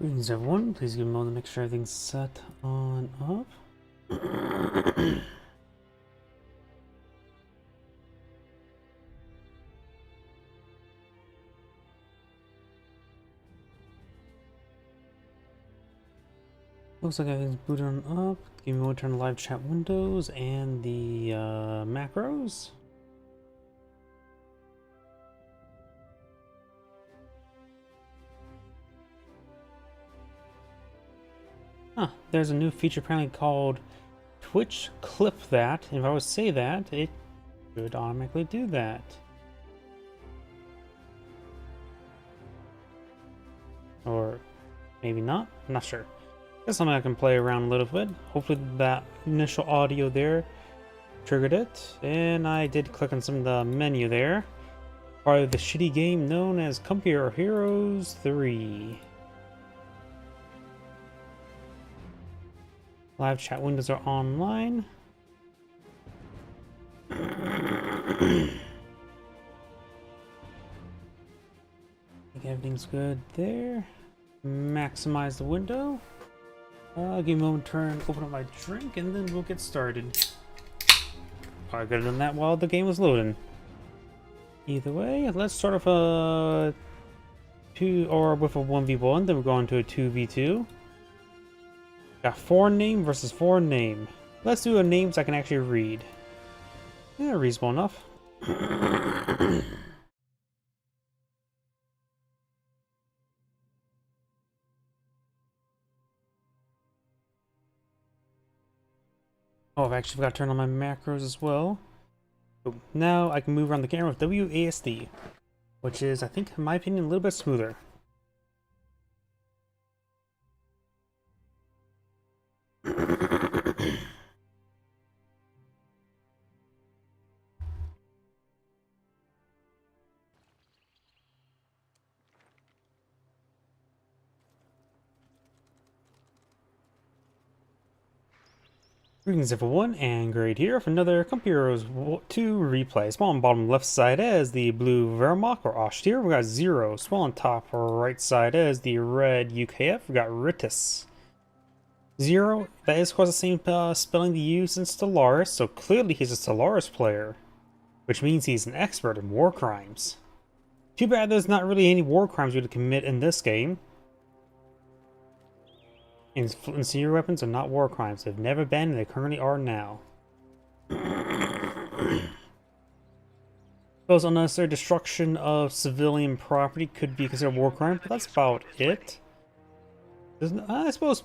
Greetings everyone, please give me a moment to make sure everything's set on up. Looks like everything's booted on up. Give me a moment to turn the live chat windows and the macros. There's a new feature apparently called Twitch Clip That. And if I would say that, it should automatically do that. Or maybe not, I'm not sure. That's something I can play around a little bit. Hopefully that initial audio there triggered it. And I did click on some of the menu there. Part of the shitty game known as Computer Heroes 3. Live chat windows are online. I think everything's good there. Maximize the window. Give me a moment to open up my drink and then we'll get started. Probably could have done that while the game was loading. Either way, let's start off with a 1v1, then we're going to a 2v2. Got 4 name versus 4 name. Let's do a names I can actually read. Yeah, reasonable enough. Oh, I've actually forgot to turn on my macros as well. So now I can move around the camera with WASD, which is, I think, in my opinion, a little bit smoother. Greetings everyone, and Great here for another Computer Heroes 2 replay. Small on bottom left side as the blue Wehrmacht or Oshtir. We got Zero. Small on top right side as the red UKF. We got Ritus. Zero, that is of course the same spelling they use in Stellaris, so clearly he's a Stellaris player. Which means he's an expert in war crimes. Too bad there's not really any war crimes we to commit in this game. Incendiary weapons are not war crimes. They've never been, and they currently are now. Those unnecessary destruction of civilian property could be considered a war crime, but that's about it. I suppose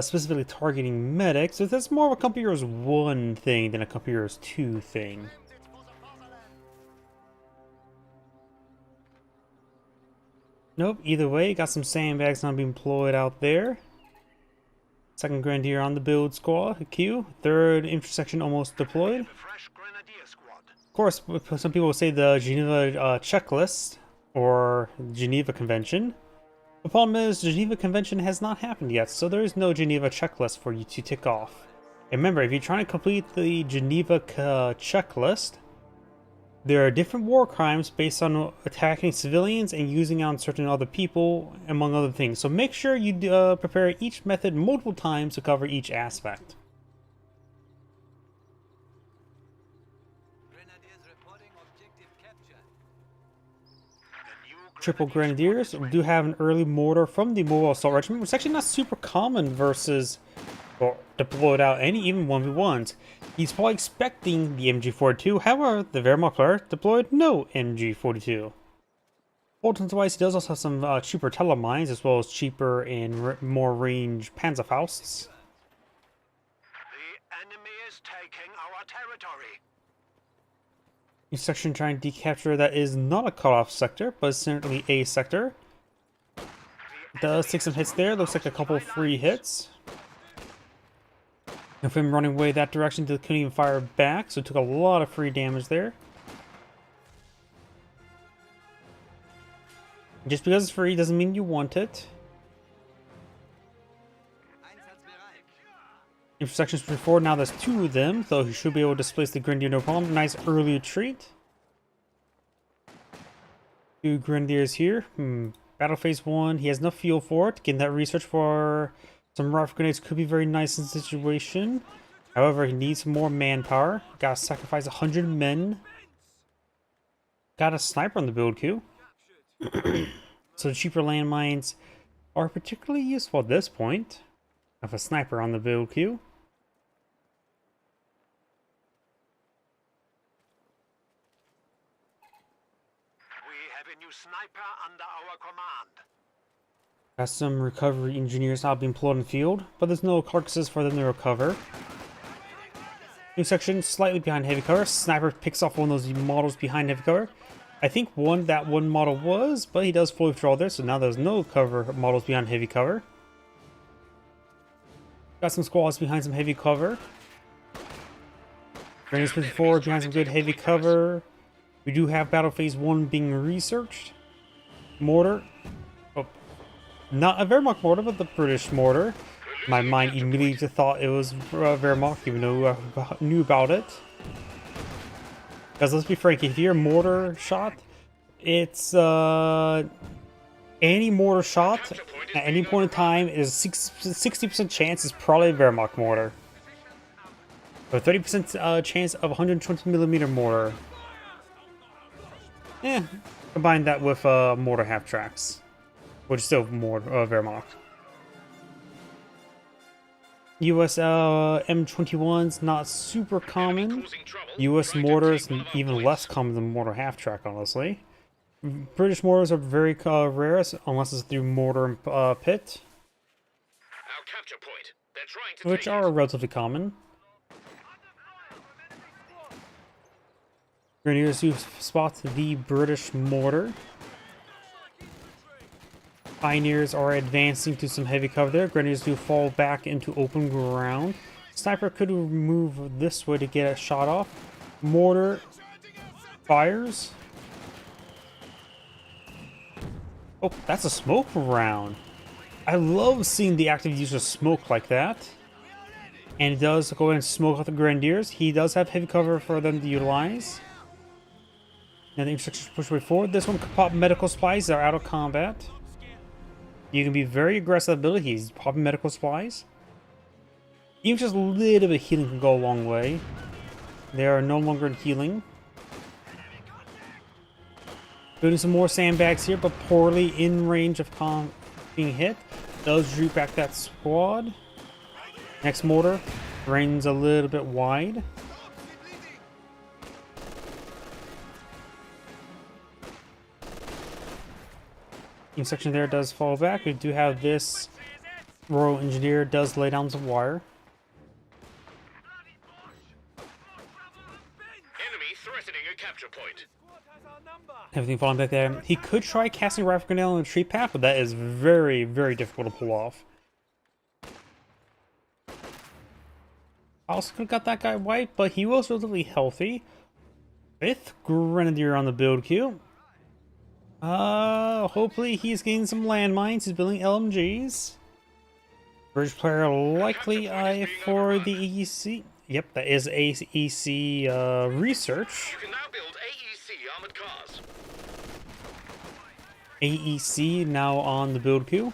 specifically targeting medics, so that's more of a Computer Heroes 1 thing than a Computer Heroes 2 thing. Nope, either way, got some sandbags not being employed out there. Second Grenadier on the build squad, Q. Third intersection almost deployed. Of course, some people will say the Geneva checklist, or Geneva Convention. The problem is, the Geneva Convention has not happened yet, so there is no Geneva checklist for you to tick off. And remember, if you're trying to complete the Geneva checklist, there are different war crimes based on attacking civilians and using on certain other people, among other things. So make sure you prepare each method multiple times to cover each aspect. Triple Grenadiers. We do have an early mortar from the Mobile Assault Regiment, which is actually not super common versus or deployed out any even 1v1s. He's probably expecting the MG42, however, the Wehrmacht player deployed no MG42. Boltons-wise, he does also have some cheaper telemines, as well as cheaper and more range Panzerfausts. The enemy is taking our territory. New section trying to decapture that is not a cutoff sector, but certainly a sector. Does take some hits there, looks like a couple free hits. If him running away that direction, they couldn't even fire back, so it took a lot of free damage there. Just because it's free doesn't mean you want it. Intersections before, now there's 2 of them, though he should be able to displace the Grenadier no problem. Nice early retreat. 2 Grenadiers here. Battle phase 1, he has enough fuel for it. Getting that research for some rifle grenades could be very nice in this situation. However, he needs more manpower. Gotta sacrifice 100 men. Got a sniper on the build queue. So cheaper landmines are particularly useful at this point. Have a sniper on the build queue. We have a new sniper under our command. Got some recovery engineers now being employed in the field, but there's no carcasses for them to recover. New section, slightly behind heavy cover. Sniper picks off one of those models behind heavy cover. I think that one model was, but he does fully withdraw there, so now there's no cover models behind heavy cover. Got some squads behind some heavy cover. Bringing us forward behind some good heavy cover. We do have battle phase 1 being researched. Mortar. Oh, not a Wehrmacht mortar, but the British mortar. My mind immediately thought it was Wehrmacht, even though I knew about it. Because let's be frank, if you're a mortar shot, it's any mortar shot at any point in time is 60% chance is probably a Wehrmacht mortar. So 30% chance of 120mm mortar. Combine that with mortar half tracks, which is still more Wehrmacht. US M21's not super common. US mortars even less common than mortar half track, honestly. British mortars are very rare unless it's through mortar and pit, which are relatively common. Grenadiers do spot the British mortar. Pioneers are advancing to some heavy cover there. Grenadiers do fall back into open ground. Sniper could move this way to get a shot off. Mortar fires. Oh, that's a smoke round. I love seeing the active use of smoke like that. And it does go ahead and smoke out the Grenadiers. He does have heavy cover for them to utilize. Now the instructions push way forward. This one could pop medical supplies that are out of combat. You can be very aggressive abilities, popping medical supplies. Even just a little bit of healing can go a long way. They are no longer in healing. Building some more sandbags here, but poorly in range of being hit. Does root back that squad. Next mortar, range a little bit wide. Team section there does fall back. We do have this Royal Engineer does lay down some wire. Enemy threatening a capture point. Everything falling back there. He could try casting rifle grenade on the tree path, but that is very, very difficult to pull off. I also could have got that guy wiped, but he was relatively healthy. 5th Grenadier on the build queue. Hopefully he's getting some landmines. He's building LMGs. Bridge player likely for the AEC. Yep, that is AEC research. You can now build AEC armored cars. AEC now on the build queue.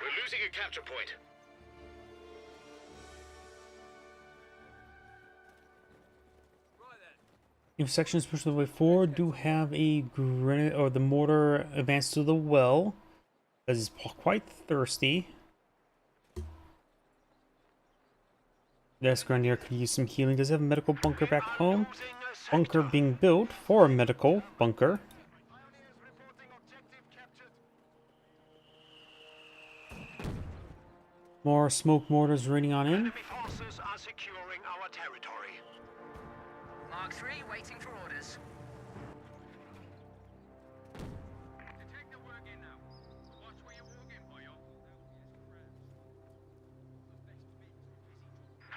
We're losing a capture point. If sections push the way forward, do have a grenade or the mortar advance to the well, because it's quite thirsty. This Grenadier could use some healing. Does he have a medical bunker back home? Bunker being built for a medical bunker. More smoke mortars raining on in. Enemy forces are securing our territory. Mark 3 waiting for orders.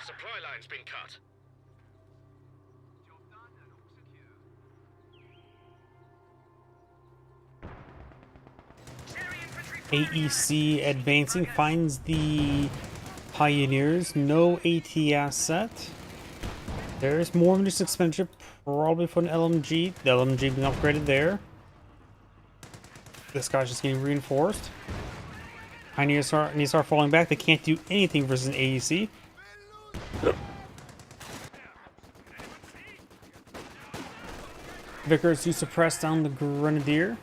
Supply line's been cut. AEC advancing, finds the Pioneers. No AT asset. There's more munitions expenditure, probably for an LMG. The LMG being upgraded there. This guy's just getting reinforced. Pioneers need to start falling back. They can't do anything versus an AEC. Vickers to suppress down the Grenadier.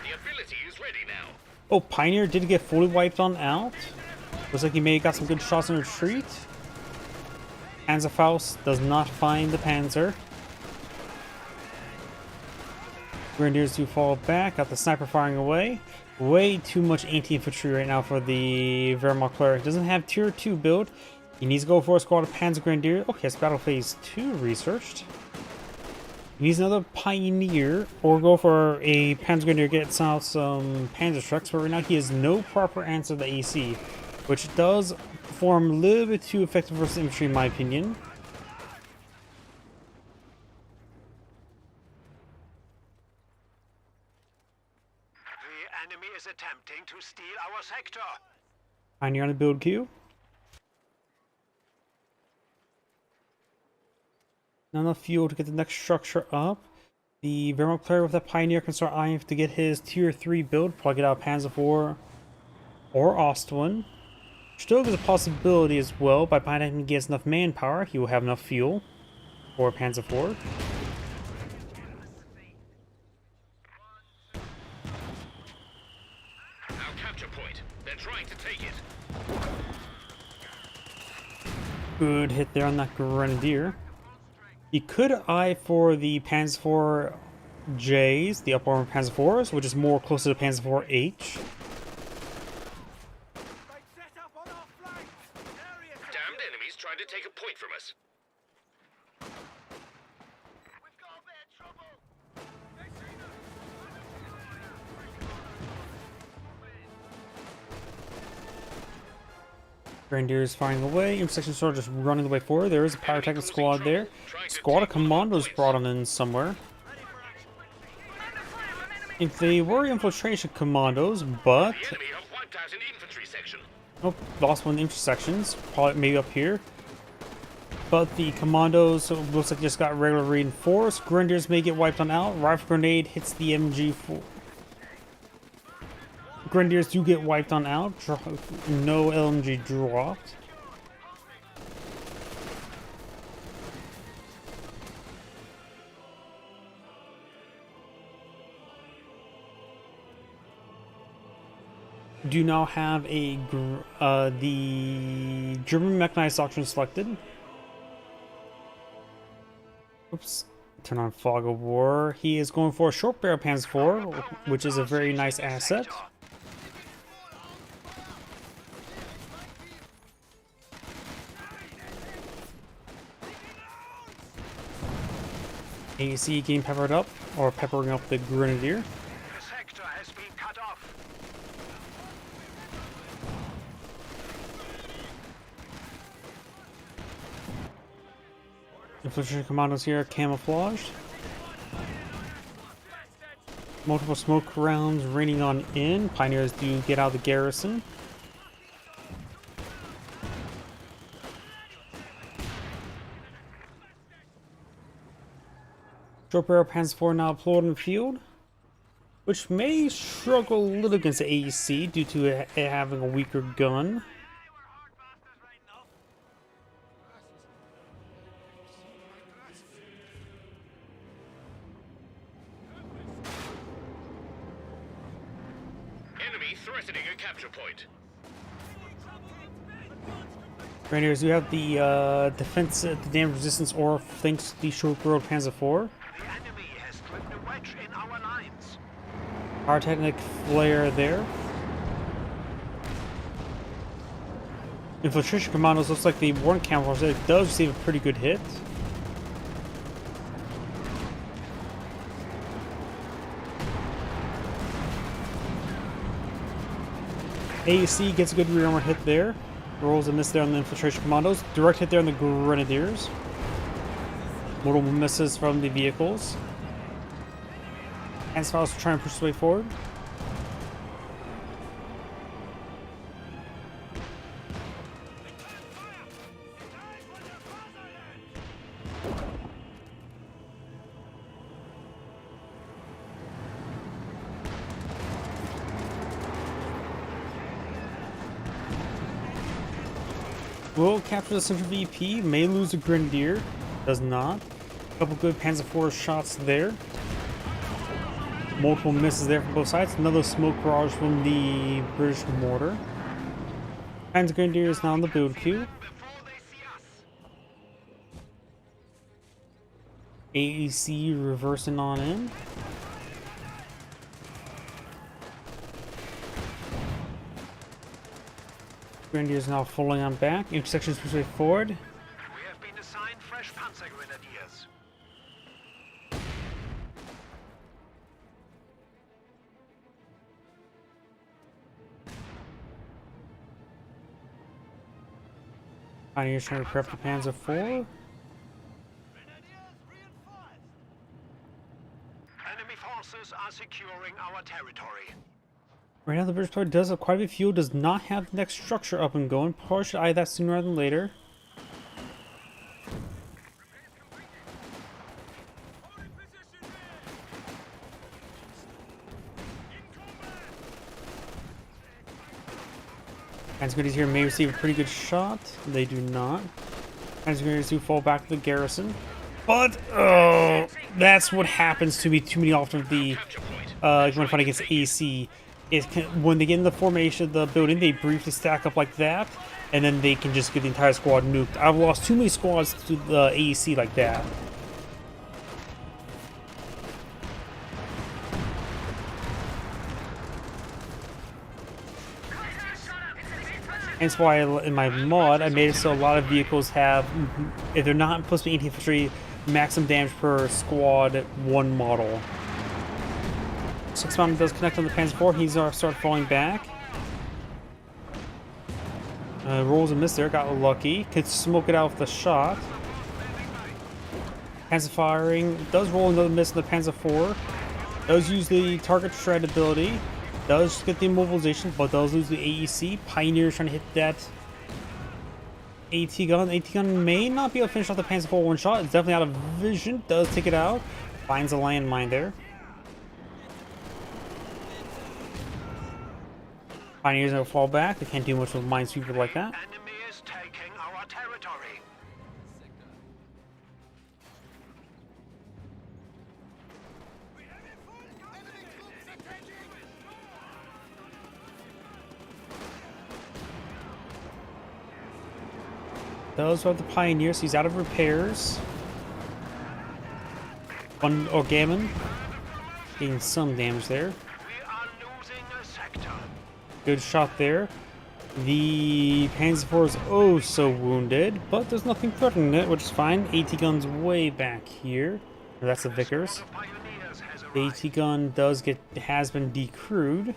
The ability is ready now. Oh, Pioneer did get fully wiped on out. Looks like he may have got some good shots in retreat. Panzerfaust does not find the Panzer. Grenadiers do fall back. Got the sniper firing away. Way too much anti-infantry right now for the Wehrmacht cleric. Doesn't have tier 2 build. He needs to go for a squad of Panzer Grenadier. Okay, it's battle phase 2 researched. He needs another Pioneer, or go for a Panzer Grenadier, get out some Panzer trucks, but right now he has no proper answer to the AC, which does perform a little bit too effective versus infantry in my opinion. The enemy is attempting to steal our sector. Pioneer on the build queue. Not enough fuel to get the next structure up. The Wehrmacht player with that Pioneer can start eyeing to get his tier 3 build. Probably get out Panzer IV or Ostwin. Still gives a possibility as well. By the time he gets enough manpower, he will have enough fuel for Panzer IV. Our capture point. They're trying to take it. Good hit there on that Grenadier. He could eye for the Panzer IV Js, the upper armor Panzer IVs, which is more closer to Panzer IV H. Damned enemies trying to take a point from us. Grenadiers firing away. Intersection sword just running the way forward. There is a pyrotechnic squad there. Squad of commandos brought on in somewhere. If they were infiltration commandos, but The enemy have wiped out an infantry section. oh, lost one of the intersections. Probably maybe up here. But the commandos looks like just got regular reinforced. Grenadiers may get wiped on out. Rifle grenade hits the MG4. Grenadiers do get wiped on out. No LMG dropped. Do now have a the German mechanized doctrine selected. Oops. Turn on Fog of War. He is going for a short barrel Panzer IV, which is a very nice asset. AC getting peppered up, or peppering up the Grenadier. The sector has been cut off. Infantry commandos here camouflaged. Multiple smoke rounds raining on in. Pioneers do get out of the garrison. Short barrel Panzer IV now deployed in the field, which may struggle a little against the AEC due to it having a weaker gun. Enemy threatening a capture point. Grenadiers do have the defense, the damage resistance aura thanks to the short barrel Panzer IV. The enemy has driven a wedge in our lines. Pyrotechnic flare there. Infiltration commandos looks like the warrant camouflage there does receive a pretty good hit. AEC gets a good rear armor hit there. Rolls a miss there on the infiltration commandos. Direct hit there on the Grenadiers. Multiple misses from the vehicles. Panzerfaust trying to push his way forward. Will capture the central VP, may lose a Grenadier, does not. A couple good Panzer IV shots there. Multiple misses there from both sides. Another smoke barrage from the British mortar. Panzer Grenadier is now in the build queue. AEC reversing on in. Grenadier is now falling on back. Intersection is pushed forward. We have been assigned fresh Panzer Grenadiers. Pioneers trying to prep the Panzer IV. Enemy forces are securing our territory. Right now the British player does have quite a bit of fuel, does not have the next structure up and going. Probably should eye that sooner rather than later. Panzer Grenadiers here may receive a pretty good shot. They do not. Panzer Grenadiers do fall back to the garrison. But, oh, that's what happens to me too many often with the, when fighting against AC. Is when they get in the formation of the building, they briefly stack up like that, and then they can just get the entire squad nuked. I've lost too many squads to the AEC like that. Hence why in my mod, I made it so a lot of vehicles have, if they're not supposed to be anti-infantry, maximum damage per squad, one model. 6 Mountain does connect on the Panzer IV. He's start falling back. Rolls a miss there. Got lucky. Could smoke it out with a shot. Panzer firing. Does roll another miss in the Panzer IV. Does use the target shred ability. Does get the immobilization, but does lose the AEC. Pioneer trying to hit that AT gun. AT gun may not be able to finish off the Panzer IV one shot. It's definitely out of vision. Does take it out. Finds a landmine there. Pioneers will fall back. They can't do much with a minesweeper like that. Enemy is taking our territory. Those are the Pioneers. He's out of repairs. One Gammon getting some damage there. We are losing a sector. Good shot there. The Panzer IV is oh so wounded, but there's nothing threatening it, which is fine. AT gun's way back here. That's the Vickers. Pioneers has The arrived. AT gun has been decrewed.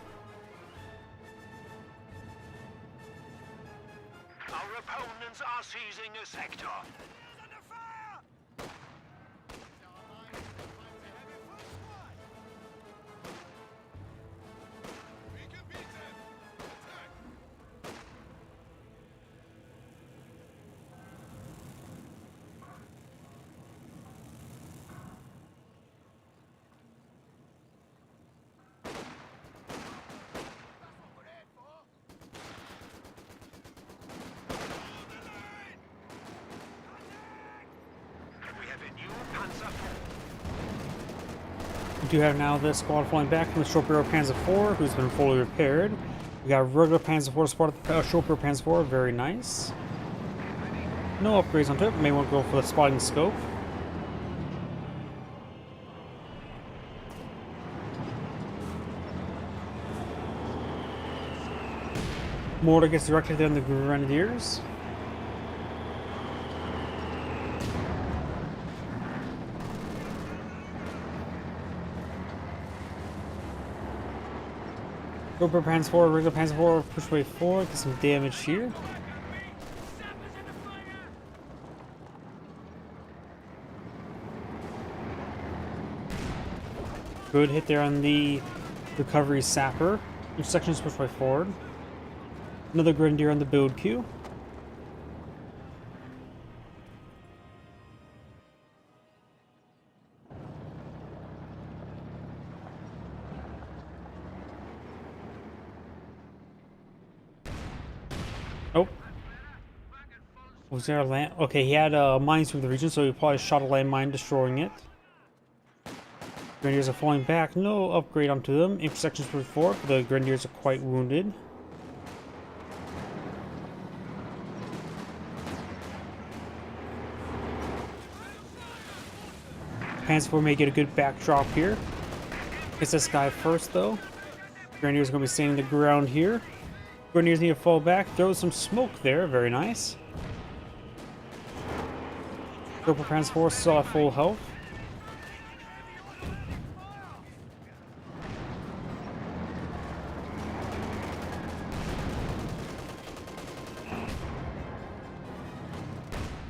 Our opponents are seizing a sector. We have a new Panzer IV. We do have now this squad falling back from the short barrel Panzer IV, who's been fully repaired. We got regular Panzer IV support short barrel Panzer IV, very nice. No upgrades onto it, may want to go for the spotting scope. Mortar gets directed there on the Grenadiers. Roper Panzer IV, regular Panzer IV, push way forward, get some damage here. Good hit there on the recovery sapper. Each section is pushed way forward. Another Grenadier on the build queue. Oh. Was there a land? Okay, he had mines from the region, so he probably shot a landmine, destroying it. Grenadiers are falling back. No upgrade onto them. Intersections for 4, but the Grenadiers are quite wounded. Panzer IV may get a good backdrop here. Gets this guy first, though. Grenadiers are going to be staying the ground here. Grenadiers need to fall back. Throw some smoke there. Very nice. Purple Panzer IV still at full health.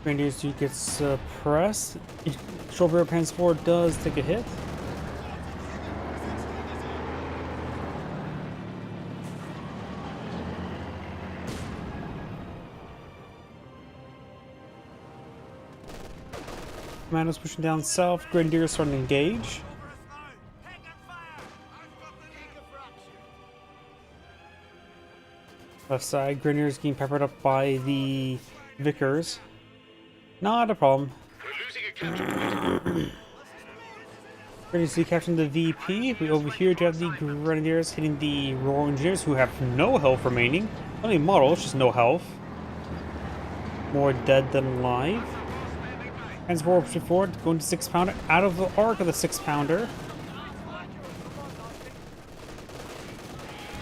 Grenadiers do get suppressed. Strawberry Panzer IV does take a hit. Commandos pushing down south. Grenadiers starting to engage. Left side, Grenadiers getting peppered up by the Vickers. Not a problem. Grenadiers capturing the VP. We over here to have the Grenadiers hitting the Royal Engineers, who have no health remaining. Only models, just no health. More dead than alive. Panzer IV pushing forward, going to 6-pounder out of the arc of the 6-pounder.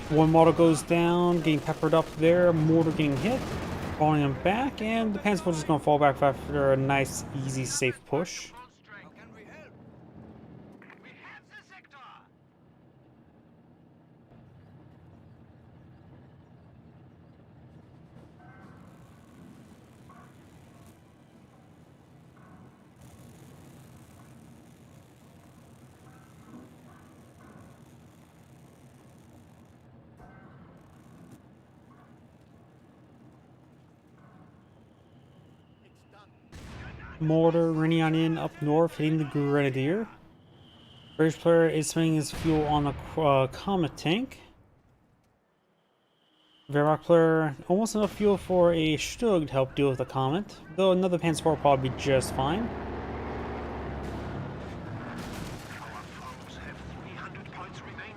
One model goes down, getting peppered up there. Mortar getting hit, falling him back, and the Panzer IV is just going to fall back after a nice, easy, safe push. Mortar running on in up north, hitting the Grenadier. British player is spending his fuel on a Comet tank. Wehrmacht player almost enough fuel for a Stug to help deal with the Comet, though another Panzer IV will probably be just fine.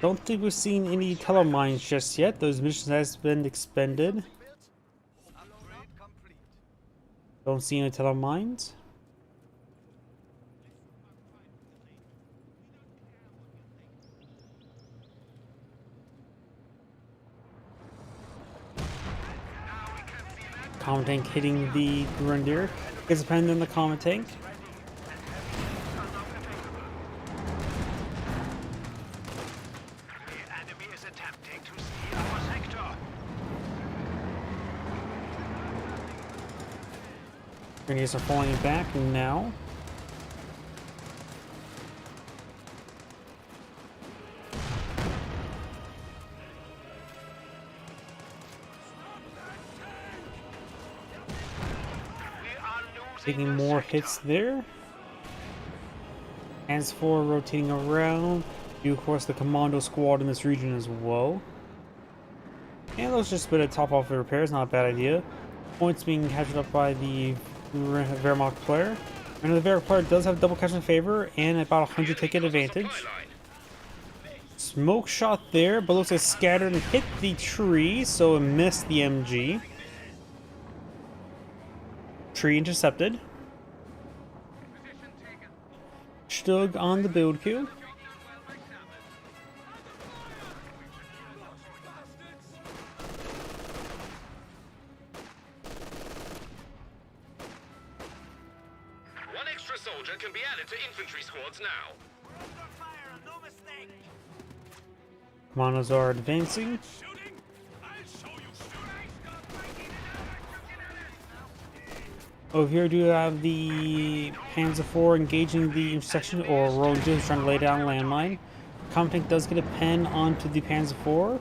Don't think we've seen any telemines just yet. Those missions has been expended. Don't see any telemines. Comet tank hitting the Grenadier. Gets a pen in the Comet tank. The enemy is attempting to steal our sector. Grenadiers are falling back now. Taking more hits there. Panzer IV rotating around. You, of course, the commando squad in this region as well. And let's just split a top off the repairs, not a bad idea. Points being captured up by the Wehrmacht player. And the Wehrmacht player does have double capture in favor and about 100 ticket advantage. Smoke shot there, but looks like scattered and hit the tree, so it missed the MG. Tree intercepted. Stug on the build queue. One extra soldier can be added to infantry squads now. Commandos are advancing. Over here, do you have the Panzer IV engaging the intersection, or Royal Engineers trying to lay down a landmine? Comet tank does get a pen onto the Panzer IV.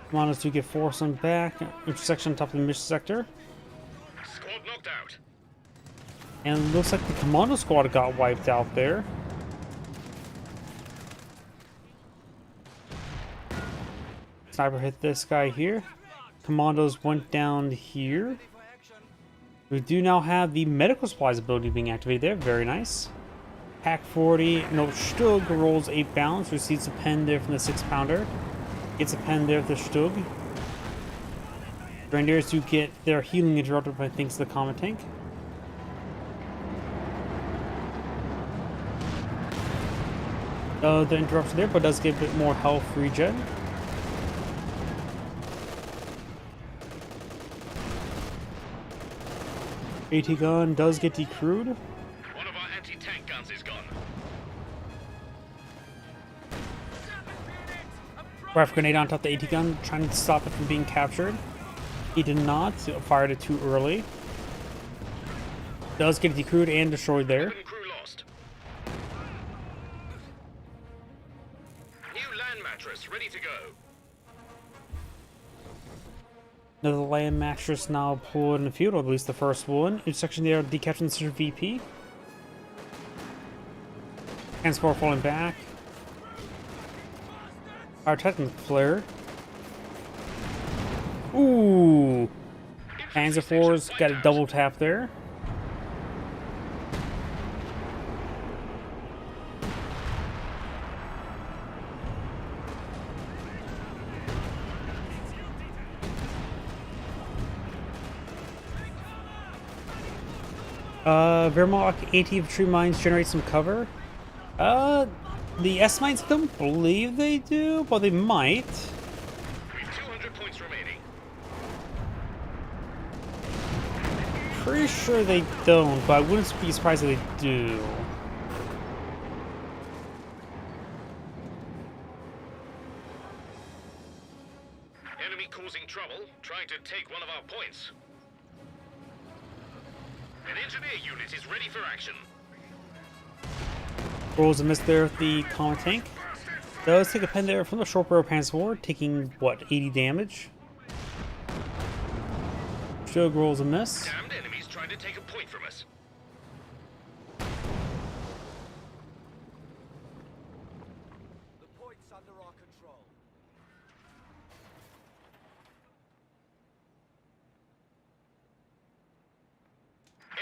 Commandos do get forced on back. Intersection on top of the mission sector. Squad knocked out. And it looks like the commando squad got wiped out there. Sniper hit this guy here. commandos went down here. We do now have the medical supplies ability being activated there. Very nice. Pack 40. No, Stug rolls 8 bounds. Receives a pen there from the 6-pounder. Gets a pen there with the Stug. Grenadiers do get their healing interrupted by thanks to the Comet Tank. The interruption there, but does give a bit more health regen. AT gun does get decrewed. One of our anti-tank guns is gone. Rifle grenade on top of the AT gun, trying to stop it from being captured. He did not, fired it too early. Does get decrewed and destroyed there. Cabin crew lost. New land mattress ready to go. Another land mattress now deployed in the field, or at least the first one. Intersection there, decapturing the Center VP. Transport falling back. Our Titan flare. Ooh! Panzer IV's got a double tap there. Wehrmacht AT-infantry mines generate some cover. The S-mines don't believe they do, but they might. We've 200 points remaining. Pretty sure they don't, but I wouldn't be surprised if they do. Enemy causing trouble, trying to take one of our points. An engineer unit is ready for action. Rolls a miss there with the Comet Tank. Does take a pen there from the short barrel Panzer IV, taking, what, 80 damage? Shug rolls a miss. Damned enemies trying to take a point from us. The point's under our control.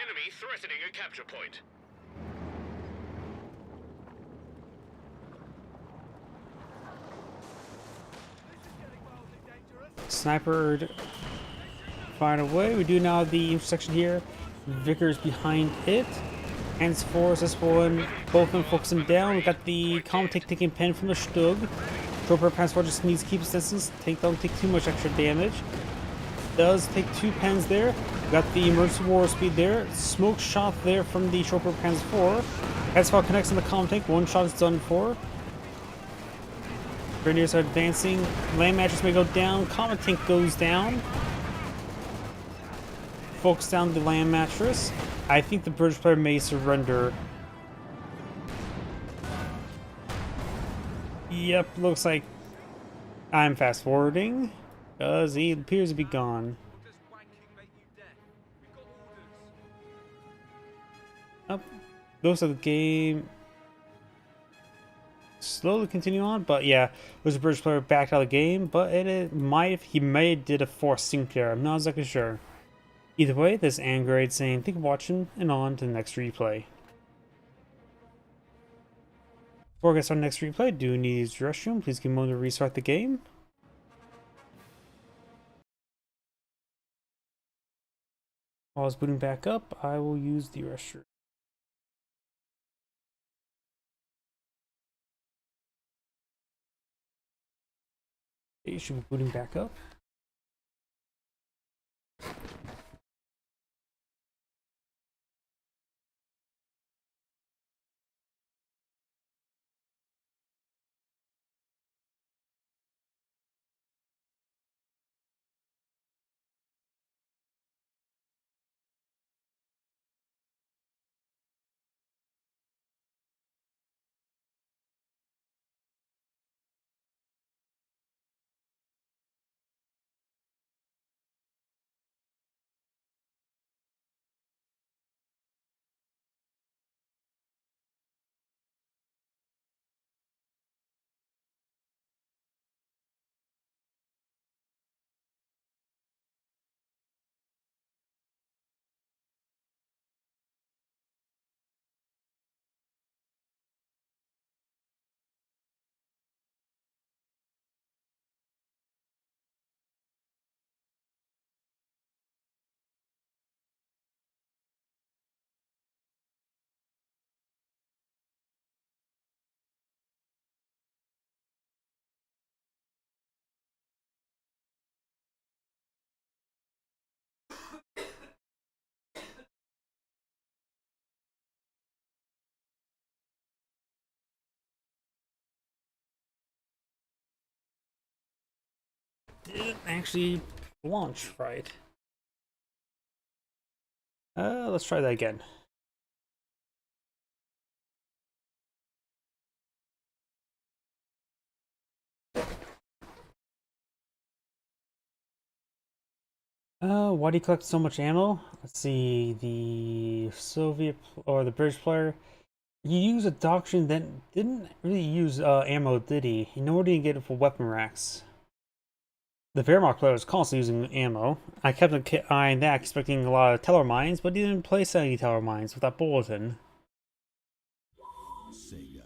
Enemy threatening a capture point. Sniper fired away. We do now have the intersection here. Vickers behind it. Hands force this one. Both of them focus him down. We got the Comet Tank taking pen from the Stug. Trooper Passport just needs to keep his distance. Don't take too much extra damage. Does take 2 pens there. Got the emergency war speed there. Smoke shot there from the Chopper Panzer IV. As far connects on the Comet Tank. 1 shot is done for. Grenadiers are advancing. Land mattress may go down. Comet Tank goes down. Focus down the land mattress. I think the British player may surrender. Yep, looks like I'm fast forwarding. Because he appears to be gone. Up. Looks like the game slowly continue on, but yeah, there's a British player backed out of the game, but he may have did a forced sync there. I'm not exactly sure. Either way, this is Angrade saying thank you for watching, and on to the next replay. Before I get started next replay, do you need to use the restroom? Please give me a moment to restart the game. While it's booting back up, I will use the restroom. It should be booting back up. didn't actually launch right. Let's try that again. Why do you collect so much ammo? Let's see, the Soviet or the British player. He used a doctrine that didn't really use ammo, did he? Nor did he get it for weapon racks. The Wehrmacht player was constantly using ammo. I kept an eye on that, expecting a lot of teller mines, but he didn't place any teller mines with that bulletin. Sega.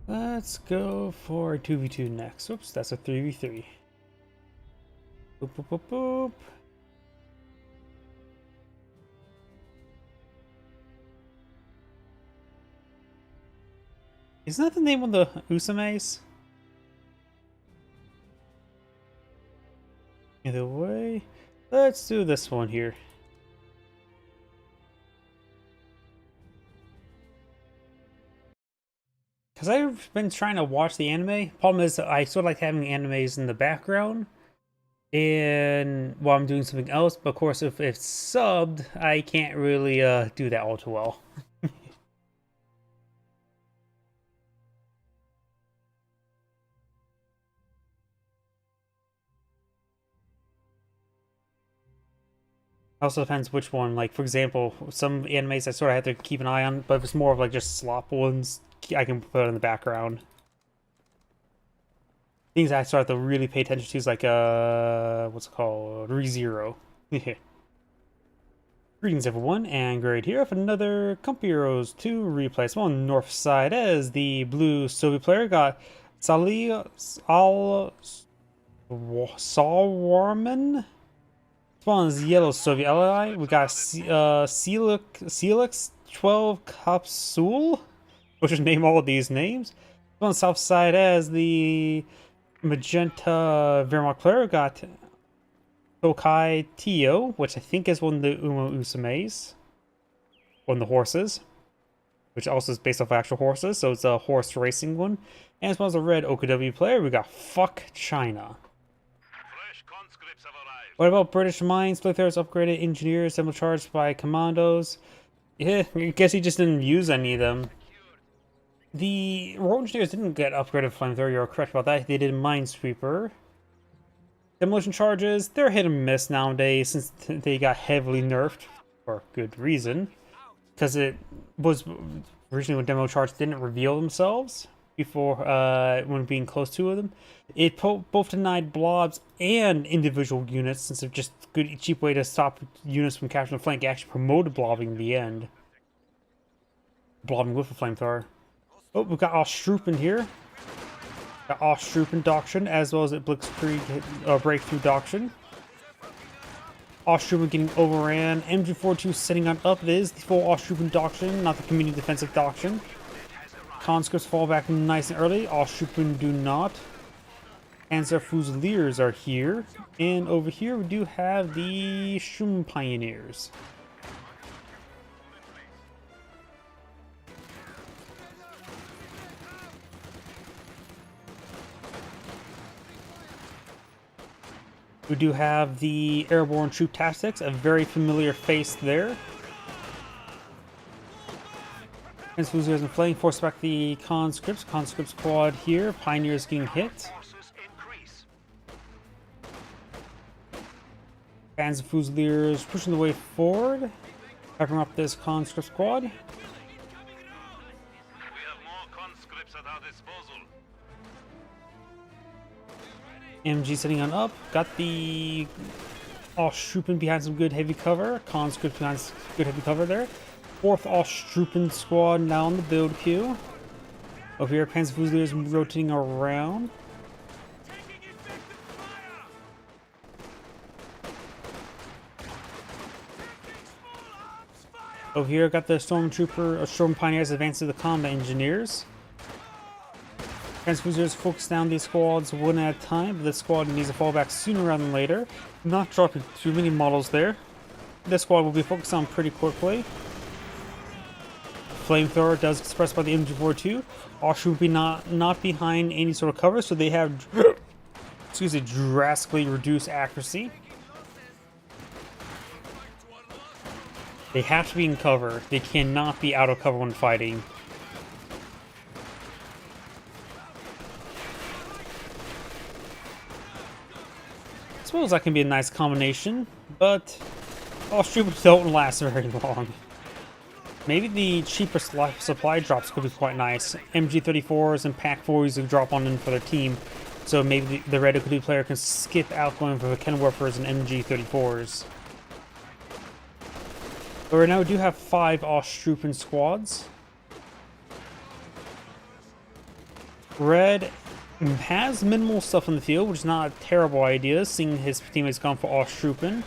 Let's go for a 2v2 next. Oops, that's a 3v3. Boop, boop, boop, boop. Isn't that the name of the Usames? Either way, let's do this one here. Because I've been trying to watch the anime. Problem is, I sort of like having animes in the background and while I'm doing something else. But of course, if it's subbed, I can't really do that all too well. Also depends which one. Like, for example, some animes I sort of have to keep an eye on, but if it's more of like just slop ones, I can put it in the background. Things I start to really pay attention to is like, what's it called? ReZero. Greetings everyone, and great here with another Comp Heroes 2 replay. So on the north side, as the blue Soviet player got Salwarman. Spawn's yellow Soviet ally. We got Celix 12 Capsule, which is name all of these names. On the south side, as the magenta Wehrmacht player, got Tokai Tio, which I think is one of the Usames, one of the horses, which also is based off actual horses, so it's a horse racing one. And as well as the red OKW player, we got Fuck China. What about British mines? Players upgraded engineers, assembled charged by commandos. Yeah, I guess he just didn't use any of them. The road engineers didn't get upgraded flamethrower, you're correct about that. They did minesweeper. Demolition charges, they're hit and miss nowadays since they got heavily nerfed for good reason. Because it was originally when demo charges didn't reveal themselves before when being close to them. It both denied blobs and individual units, since it's just a good cheap way to stop units from capturing the flank. It actually promoted blobbing in the end. Blobbing with a flamethrower. Oh, we've got Ostrupen here. Got Ostrupen Doctrine, as well as it Blitzkrieg Breakthrough Doctrine. Ostrupen getting overran. MG42 setting on up. It is the full Ostrupen Doctrine, not the Community Defensive Doctrine. Conscripts fall back nice and early. Ostrupen do not. Panzer Fusiliers are here. And over here we do have the Shum Pioneers. We do have the Airborne Troop Tactics, a very familiar face there. Panzer Fusiliers and flank force back the conscripts. Conscript squad here. Pioneers getting hit. Panzer Fusiliers pushing the way forward, covering up this conscript squad. We have more conscripts at our disposal. MG sitting on up, got the Ostrupen behind some good heavy cover, conscript behind some good heavy cover there. Fourth Ostrupen squad now on the build queue. Over here, Panzer Fusiliers rotating around. Over here, got the Storm Pioneers advance to the combat engineers. Panzer Fusiliers focus down these squads one at a time, but this squad needs to fall back sooner rather than later. Not dropping too many models there. This squad will be focused on pretty quickly. flamethrower does expressed by the MG42. All should be not behind any sort of cover, so they have excuse me, drastically reduced accuracy. They have to be in cover. They cannot be out of cover when fighting. I suppose that can be a nice combination, but all streamers don't last very long. Maybe the cheaper supply drops could be quite nice. MG34s and PAC-40s would drop on in for their team, so maybe the Red Equity player can skip out going for the Kenworthers and MG34s. But right now we do have 5 Ostroupen squads. Red has minimal stuff on the field, which is not a terrible idea, seeing his teammates gone for Ostroupen.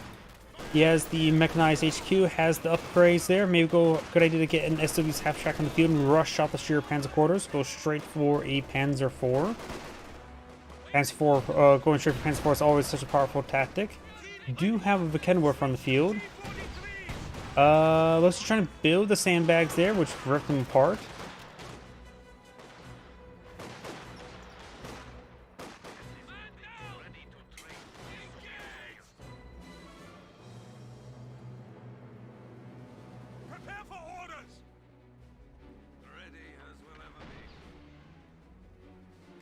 He has the mechanized HQ, has the upgrades there. Maybe good idea to get an SW's half track on the field and rush out the sheer Panzer quarters. Go straight for a Panzer IV. Panzer IV, going straight for Panzer IV is always such a powerful tactic. You do have a Kenworth on the field. Let's just try to build the sandbags there, which rip them apart.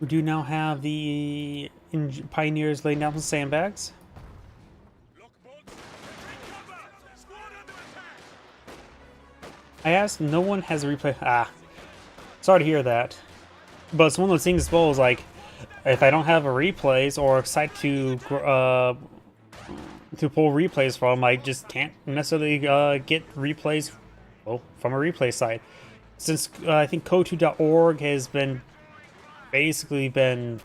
We do now have the Pioneers laying down some sandbags. I asked, no one has a replay. Sorry to hear that. But it's one of those things as well as like, if I don't have a replays or a site to pull replays from, I just can't necessarily get replays from a replay site. Since I think code2.org has basically been,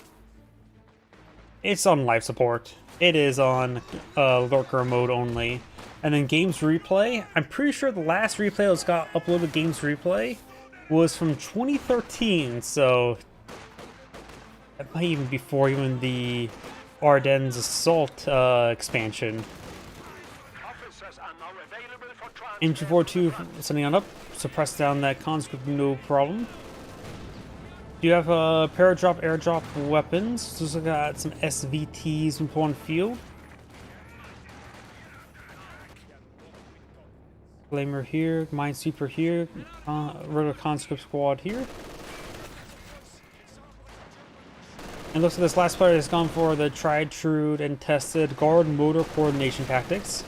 it's on live support. It is on lurker mode only. And then Games Replay, I'm pretty sure the last replay that got uploaded Games Replay was from 2013, so that might even before even the Ardennes Assault expansion. MG42 sending on up, suppress down that conscript, no problem. Do you have paradrop, airdrop weapons? So we got some SVTs we put on field. Flamer here, Minesweeper here, regular conscript squad here. And looks like this last player has gone for the tried, true, and tested guard motor coordination tactics.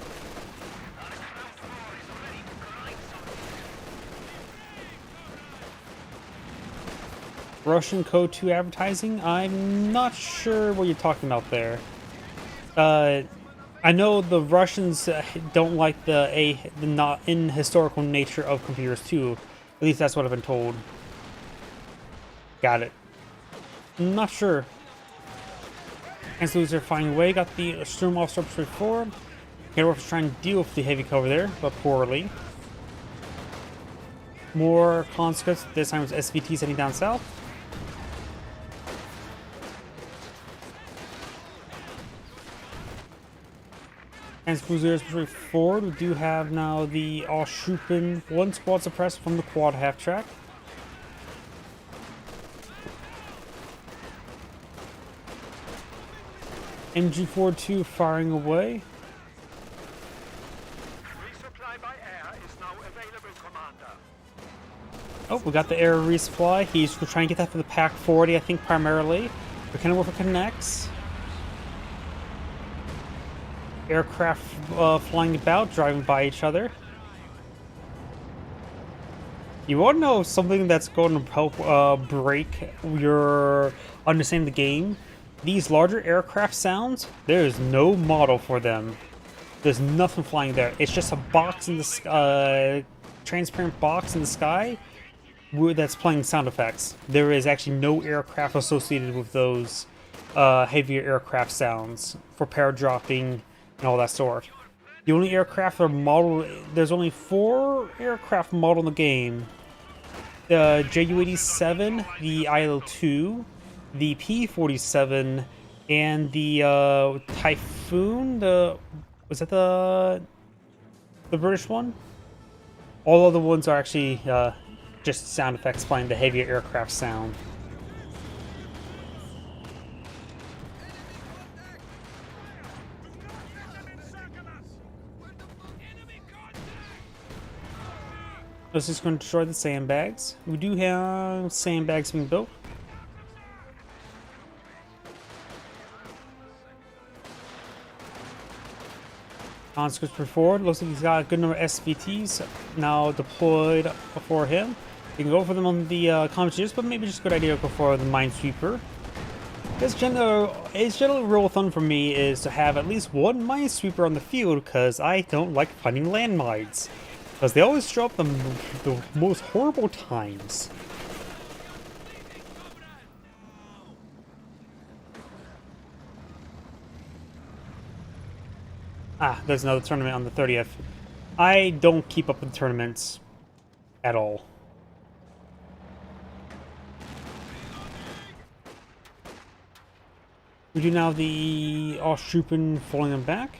Russian Code 2 advertising? I'm not sure what you're talking about there. I know the Russians don't like the not in historical nature of computers too. At least that's what I've been told. Got it. Not sure. And so they're finding a way. Got the Sturm Officer straight forward. Kenworth trying to deal with the heavy cover there, but poorly. More conscripts. This time it's SVT heading down south. As Cruisers push forward, we do have now the Ostroupen one squad suppressed from the quad half track. MG42 firing away. Resupply by air is now available, Commander. Oh, we got the air resupply. He's trying to get that for the PAC-40, I think, primarily. But kind of work for connects. Aircraft flying about, driving by each other. You want to know something that's going to help break your understanding the game? These larger aircraft sounds, there is no model for them. There's nothing flying there. It's just a box in the sky, transparent box in the sky that's playing sound effects. There is actually no aircraft associated with those heavier aircraft sounds for paradropping and all that sort. The only aircraft are modeled, there's only 4 aircraft modeled in the game. The Ju-87, the IL-2, the P-47, and the Typhoon, was that the British one? All other ones are actually just sound effects playing the heavier aircraft sound. Let's just going to destroy the sandbags. We do have sandbags being built. Conscripts per forward. Looks like he's got a good number of SVTs now deployed for him. You can go for them on the commandeers, but maybe just a good idea to go for the minesweeper. It's generally rule of thumb for me is to have at least one minesweeper on the field because I don't like finding landmines. Because they always show up the most horrible times. Ah, there's another tournament on the 30th. I don't keep up with tournaments at all. We do now have the Austroppen falling them back.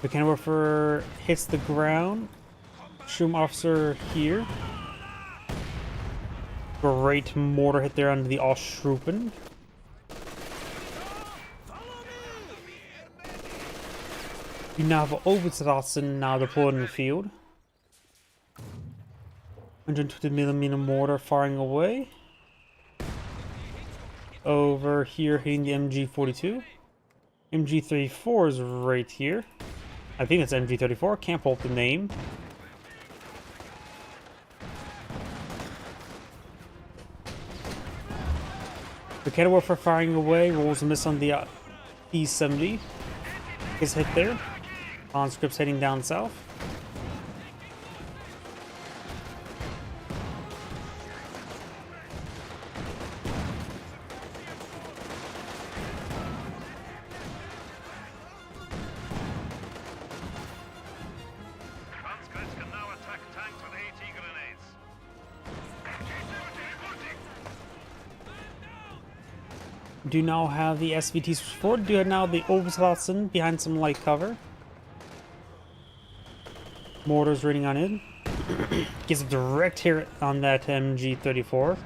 The Canwerfer hits the ground. Shroom officer here. Great mortar hit there under the Austroppen. You now have Oberstdorfen now deployed in the field. 120mm mortar firing away. Over here hitting the MG42. MG34 is right here. I think it's MG34, can't pull up the name. The Canwerfer firing away, rolls a miss on the E70. Gets hit there. Conscripts heading down south. Conscripts can now attack tanks with AT grenades. Do now have the SVTs forward. Do have now the Oberstdorfen behind some light cover. Mortars raiding on in. Gets a direct hit on that MG34.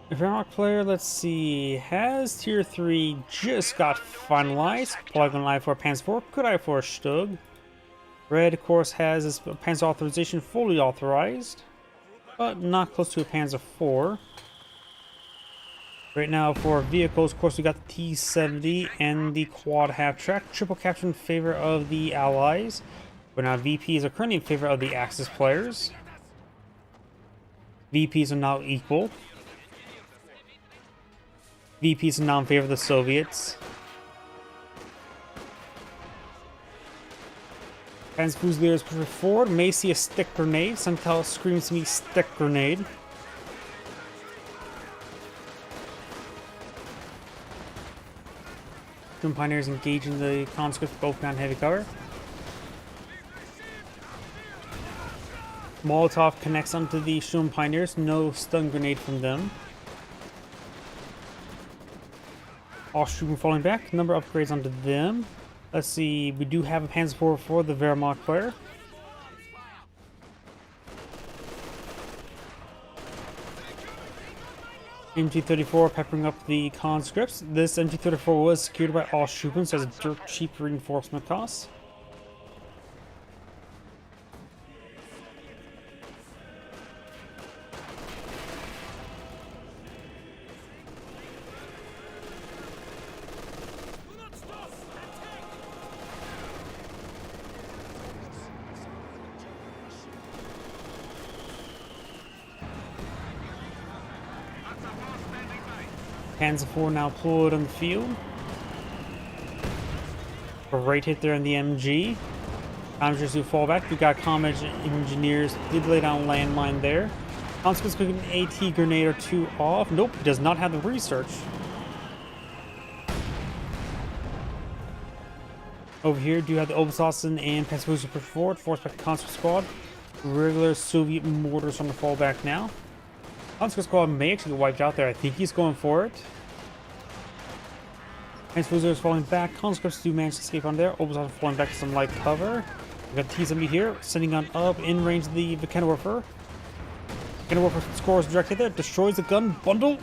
If Wehrmacht player, let's see, has tier 3 just got finalized. Plug-in I for Panzer 4, could I for Stug. Red, of course, has his Panzer authorization fully authorized, but not close to a Panzer 4. Right now, for vehicles, of course, we got the T-70 and the quad half-track. Triple capture in favor of the Allies, but now VPs are currently in favor of the Axis players. VPs are now equal. VPs are now in favor of the Soviets. Panzer Fusiliers push forward. May see a stick grenade. Somehow screams to me stick grenade. Two pioneers engaging the conscripts both down heavy cover. Molotov connects onto the Sturm pioneers. No stun grenade from them. Austroppen falling back. Number of upgrades onto them. Let's see. We do have a Panzer 4 for the Wehrmacht player. MG34 peppering up the conscripts. This MG34 was secured by Austroppen, so has a dirt cheap reinforcement cost. Panzer 4 now pulled on the field. Great hit there in the MG. Commanders who fall back. We got combat engineers. Did lay down landmine there. Conscripts could get an AT grenade or two off. Nope, he does not have the research. Over here, do you have the Oberstdorfen and Panzer push forward. Force back the conscript squad. Regular Soviet mortars on the fallback now. Conscript squad may actually get wiped out there. I think he's going for it. Transfuser is falling back. Conscripts do manage to escape on there. Oberstdotson falling back to some light cover. We got T-70 here, sending on up in range of the Kennerwerfer. Kennerwerfer scores directly there, destroys the gun. Bundle.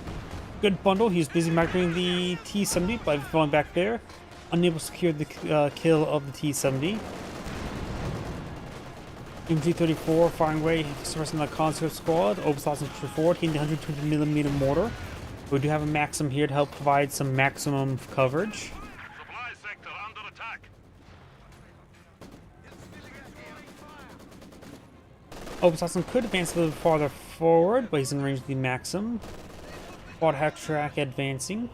Good bundle. He's busy microing the T-70 by falling back there. Unable to secure the kill of the T-70. MG-34 firing away, suppressing the conscript squad. Oberstdotson forward, hitting the 120mm mortar. We do have a Maxim here to help provide some maximum coverage. Supply sector under attack. Oberstdotson could advance a little farther forward, but he's in range of the Maxim. Quad half track advancing.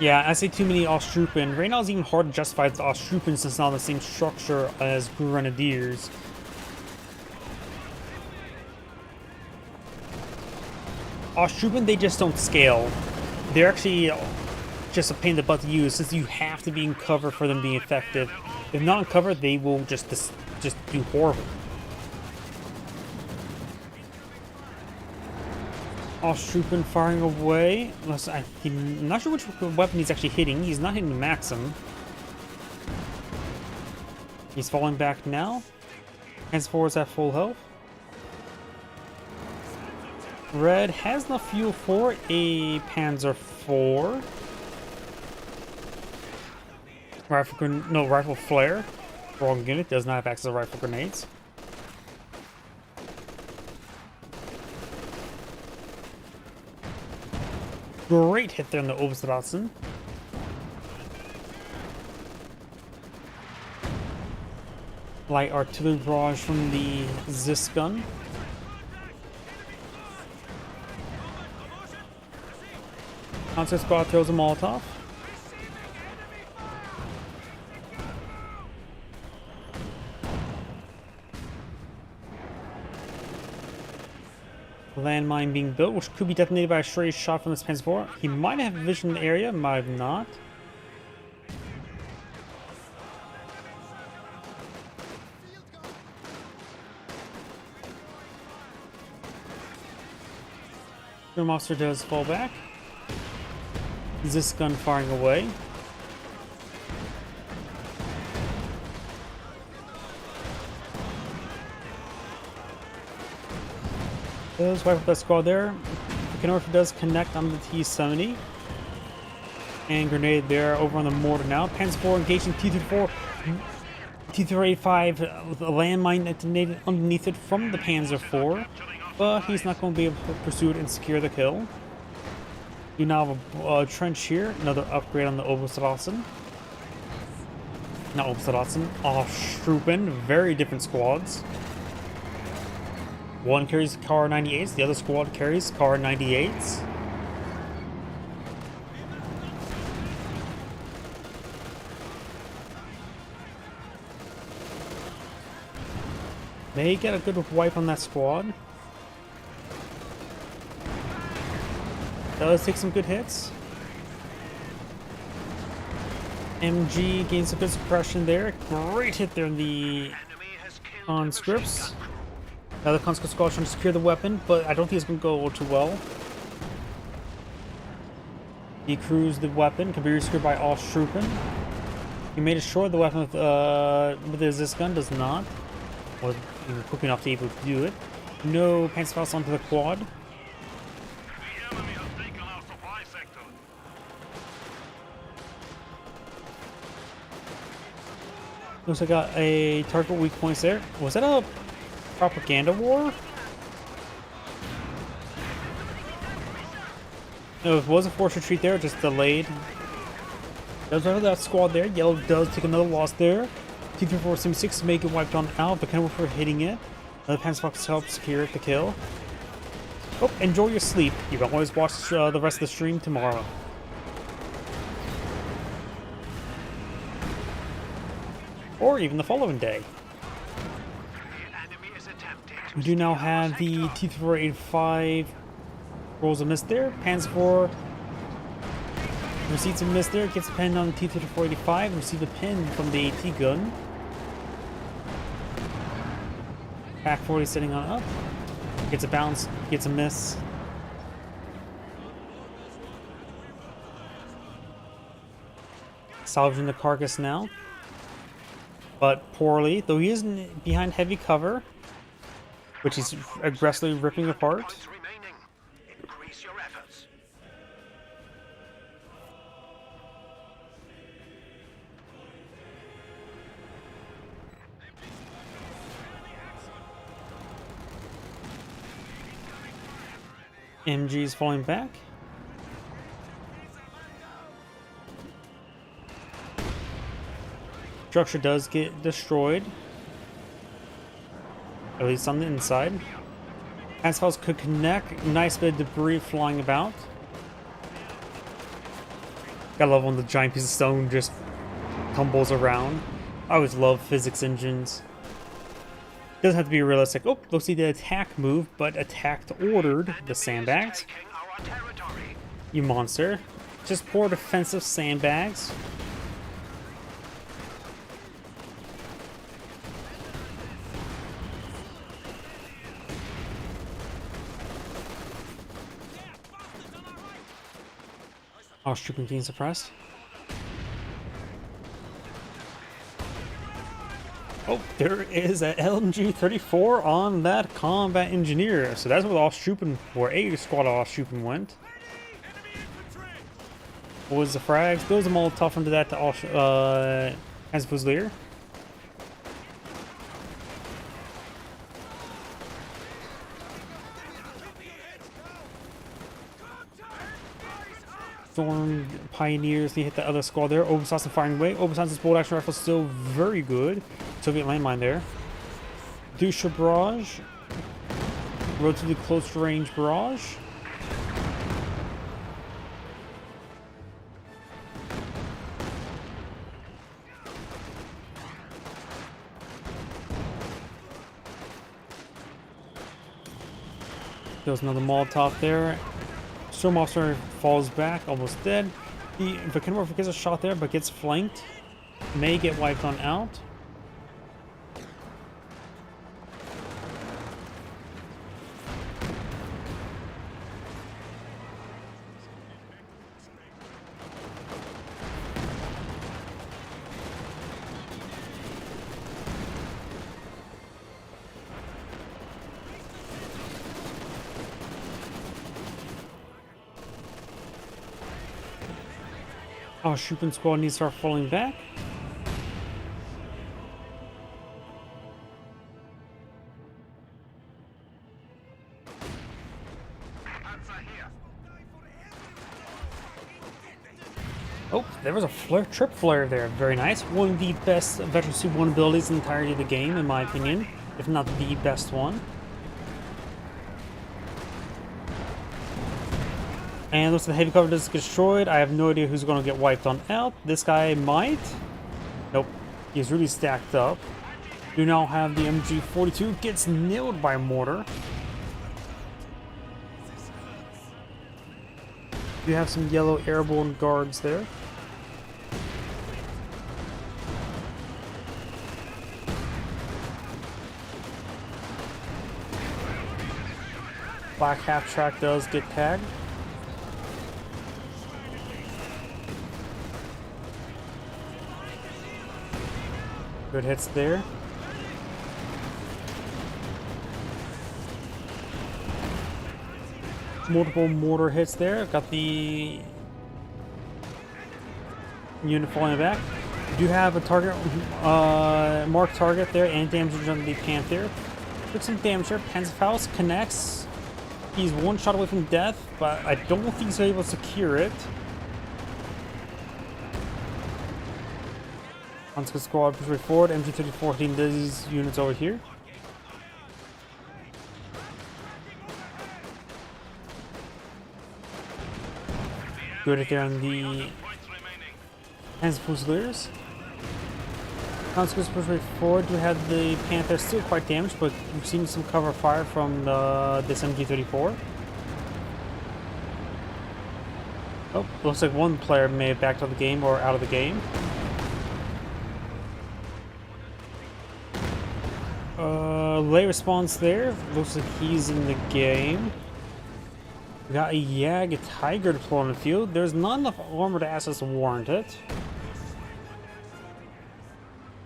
Yeah, I say too many Osttroopen. Right now it's even hard to justify the Osttroopen since it's not on the same structure as Grenadiers. Osttroopen, they just don't scale. They're actually just a pain in the butt to use since you have to be in cover for them being effective. If not in cover, they will just do horrible. Osttroopen firing away. I'm not sure which weapon he's actually hitting. He's not hitting the Maxim. He's falling back now. Henceforth at full health. Red has enough fuel for a Panzer IV. Rifle flare. Wrong unit, does not have access to rifle grenades. Great hit there on the Oberstdotson. Light artillery barrage from the Zis gun. Concert squad throws a Molotov. Landmine being built, which could be detonated by a stray shot from this Panzer IV. He might have vision in the area, might have not. Grim Officer does fall back. This gun firing away. Does wipe up that squad there. The Kennerwerfer does connect on the T-70. And grenade there over on the mortar now. Panzer IV engaging T-34. T-385 with a landmine detonated underneath it from the Panzer IV. But he's not going to be able to pursue it and secure the kill. You now have a trench here. Another upgrade on the Oberstdotson. Not Oberstdotson. Osttroopen. Very different squads. One carries Car 98s, the other squad carries Car 98s. They get a good wipe on that squad. Does take some good hits. MG gains some good suppression there. Great hit there in the conscripts. Now the conscript squad trying to secure the weapon, but I don't think it's going to go too well. He crews the weapon, can be secured by Osttroopen. He made sure the weapon with his gun does not. Was even quick enough to be able to do it. No Panzer IV onto the quad. The enemy has taken our supply sector. Looks like I got a target weak points there. Was that a propaganda war? No, it was a forced retreat there, just delayed. Does have that squad there. Yellow does take another loss there. T-34-76 may get wiped on out, but Kennerwerfer hitting it. Another Panzer IV helps secure the kill. Oh, enjoy your sleep. You can always watch the rest of the stream tomorrow. Or even the following day. We do now have the T-3485 rolls a miss there. Panzer IV receives a miss there, gets a pin on the T-3485, and receives a pin from the AT gun. Back 40 sitting on up. Gets a bounce, gets a miss. salvaging the carcass now. But poorly, though he is behind heavy cover, which he's aggressively ripping apart. Points remaining. Increase your efforts. MG is falling back. Structure does get destroyed. At least on the inside. Asphalt could connect. Nice bit of debris flying about. Gotta love when the giant piece of stone just tumbles around. I always love physics engines. Doesn't have to be realistic. Oh, looks like the attack move, but attacked ordered the sandbags. Taking our territory. You monster. Just poor defensive sandbags. Oh, trooping being suppressed. Oh, there is a LMG-34 on that combat engineer. So that's what Oshupen, or a squad of Oshupen went. What was the frags? Those are all tough into that to Hans Fusilier. Storm Pioneers, they hit the other squad there. Obersassen firing away. Obersassen's bolt action rifle still very good. Soviet landmine there. Dusha barrage. Road to the close range barrage. There's another Molotov there. Storm officer falls back, almost dead. The Vikinmorph gets a shot there, but gets flanked. May get wiped on out. Our Schuppen squad needs to start falling back. Oh, there was a trip flare there. Very nice. One of the best Veteran Suit 1 abilities in the entirety of the game, in my opinion. If not the best one. And looks like the heavy cover does get destroyed. I have no idea who's going to get wiped on out. This guy might. Nope. He's really stacked up. Do now have the MG42. Gets nailed by a mortar. You have some yellow airborne guards there. Black half track does get tagged. Good hits there. Multiple mortar hits there. Got the unit falling back. Do have a target, marked target there, and damage on the Panther. Took some damage there. Panzerfaust connects. He's one shot away from death, but I don't think he's able to secure it. Once squad push forward, MG34 hitting these units over here. Good hit there on the Hands Fusiliers. Once push forward, we had the Panther still quite damaged, but we've seen some cover fire from this MG34. Oh, looks like one player may have backed out of the game or out of the game. Late response there. Looks like he's in the game. We got a Tiger deployed on the field. There's not enough armor to access to warrant it.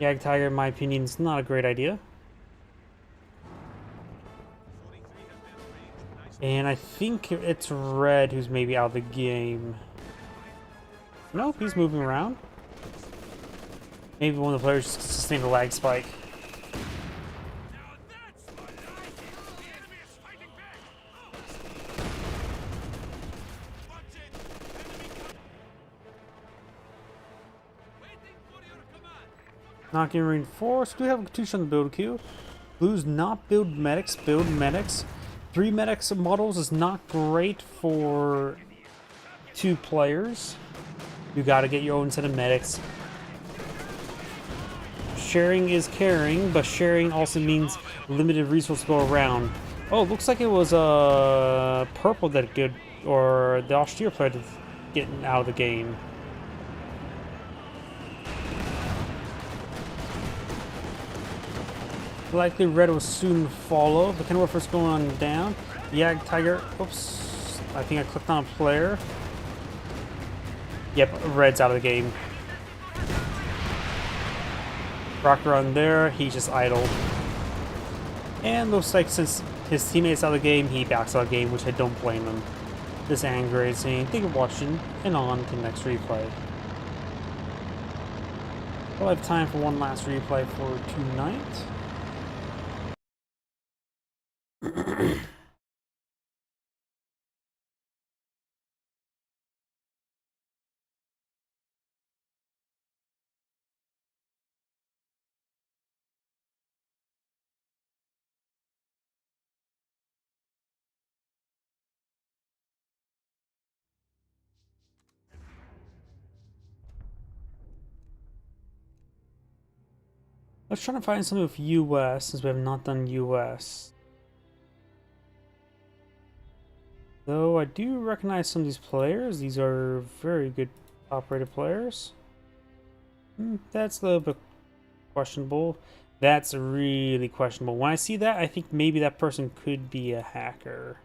Yag Tiger, in my opinion, is not a great idea. And I think it's Red who's maybe out of the game. Nope, he's moving around. Maybe one of the players sustained a lag spike. Not getting reinforced. Do we have a Katusha on the build queue? Blues not build medics, build medics. 3 medics models is not great for 2 players. You gotta get your own set of medics. Sharing is caring, but sharing also means limited resources go around. Oh, looks like it was purple that did, or the austere player that's getting out of the game. Likely red will soon follow. The Kenworth is going on down. Yag Tiger. Oops. I think I clicked on a player. Yep, red's out of the game. Rocker on there. He's just idle. And looks like since his teammate's out of the game, he backs out of the game, which I don't blame him. This angers me. Thank you for watching, and on to the next replay. We'll have time for one last replay for tonight. Let's try to find something with US, since we have not done US. Though I do recognize some of these players. These are very good top-rated players. That's a little bit questionable. That's really questionable. When I see that, I think maybe that person could be a hacker.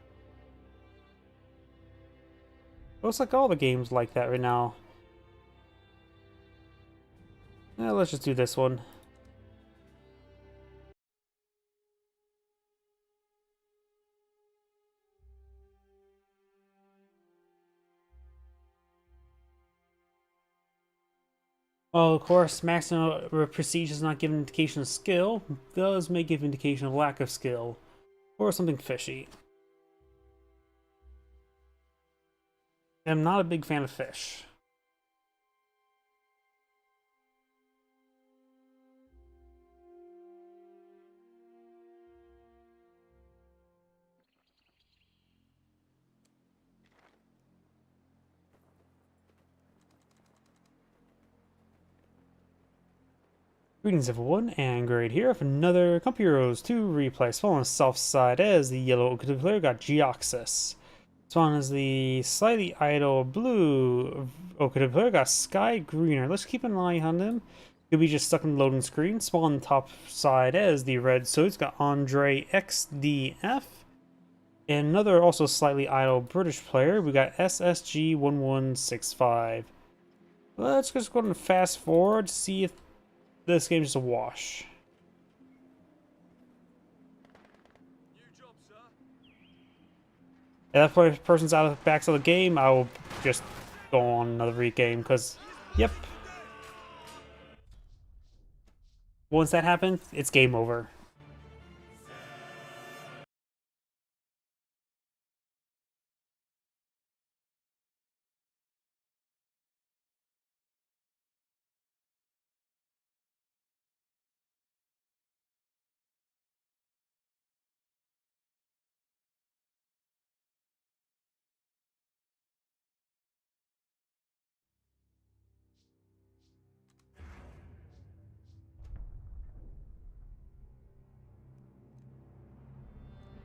Looks like all the games like that right now. Let's just do this one. Well, of course, maximum prestige does not give an indication of skill, does may give indication of lack of skill, or something fishy. I'm not a big fan of fish. Greetings everyone, and Grade here with another Comp Heroes 2 replay. Spawn on the south side as the yellow Okative player got Geoxys. Spawn as the slightly idle blue Okative player got Sky Greener. Let's keep an eye on him. He'll be just stuck in the loading screen. Spawn on the top side as the red suits got Andre XDF. And another also slightly idle British player, we got SSG1165. Let's just go and fast forward to see if this game's just a wash. If that person's out of backs of the game, I will just go on another regame because, yep. Once that happens, it's game over.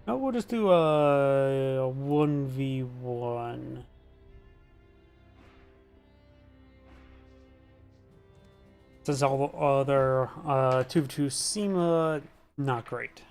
No, we'll just do a 1v1. Since all the other 2v2 seem not great.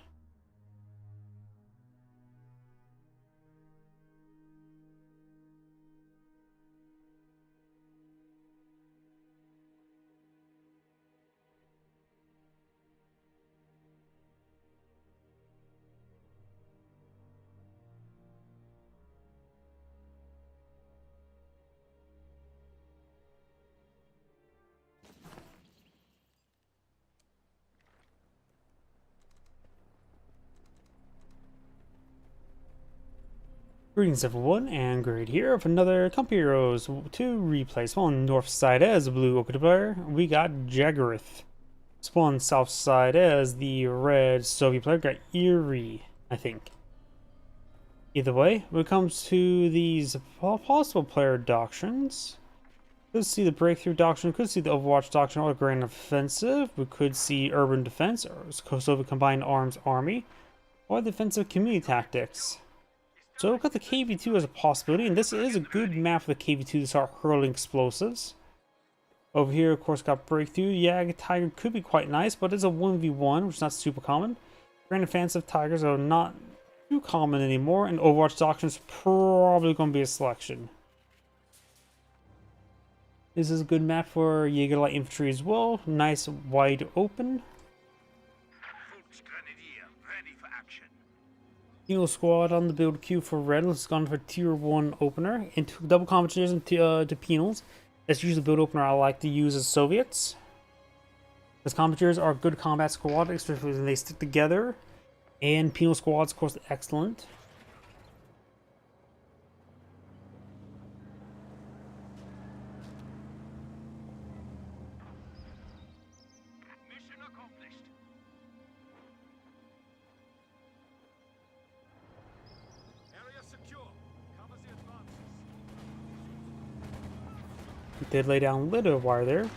Greetings everyone, and Great here with another Comp Heroes 2 replay. Spawn north side as the blue Okita player, we got Jaggerith. Spawn south side as the red Soviet player, got Eerie, I think. Either way, when it comes to these possible player doctrines, could see the Breakthrough Doctrine, could see the Overwatch Doctrine or Grand Offensive, we could see Urban Defense or Soviet Combined Arms Army, or Defensive Community Tactics. So we've got the KV2 as a possibility, and this is a good map for the KV2 to start hurling explosives. Over here, of course, got Breakthrough. Yeah, Tiger could be quite nice, but it's a 1v1, which is not super common. Grand Offensive Tigers are not too common anymore, and Overwatch Doctrine is probably going to be a selection. This is a good map for Jaeger Light Infantry as well. Nice, wide open. Penal Squad on the build queue for red. Let's gone for tier 1 opener. Into double combinations to penals. That's usually the build opener I like to use as Soviets. Because Combaters are a good combat squad, especially when they stick together. And penal squads, of course, excellent. Did lay down a little wire there.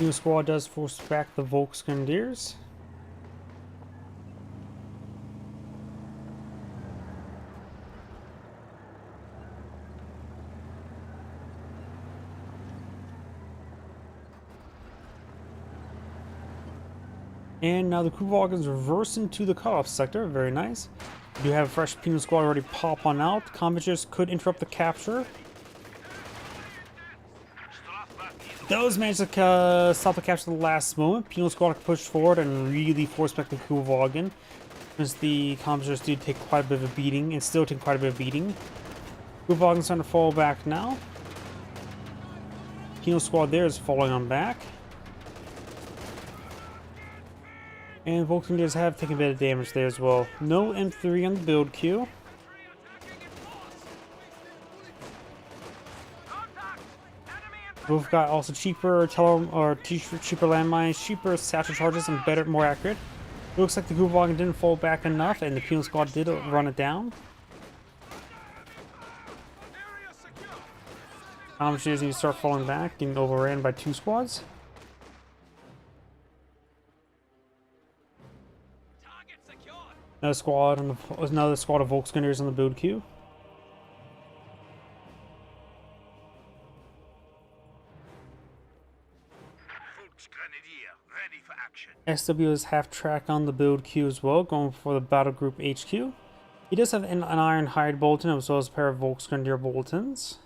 New squad does force back the Volksgrenadiers. And now the Kuvalgans reverse into the cutoff sector. Very nice. We do have a fresh penal squad already pop on out. Combaters could interrupt the capture. Those managed to stop the capture at the last moment. Penal squad pushed forward and really forced back the Kuvalgan. Since the combaters do take quite a bit of a beating and still take quite a bit of beating. Kuvalgan's starting to fall back now. Penal squad there is falling on back. And Volksgrenadiers have taken a bit of damage there as well. No M3 on the build queue. We've got also cheaper cheaper landmines, cheaper satchel charges, and better, more accurate. It looks like the Kuvalgan didn't fall back enough, and the penal squad did run it down. Combaters need to start falling back, getting overran by 2 squads. Another squad of Volksgrenadiers on the build queue. SW is half track on the build queue as well, going for the battle group HQ. He does have an iron hide bulletin as well as a pair of Volksgrenadier bulletins.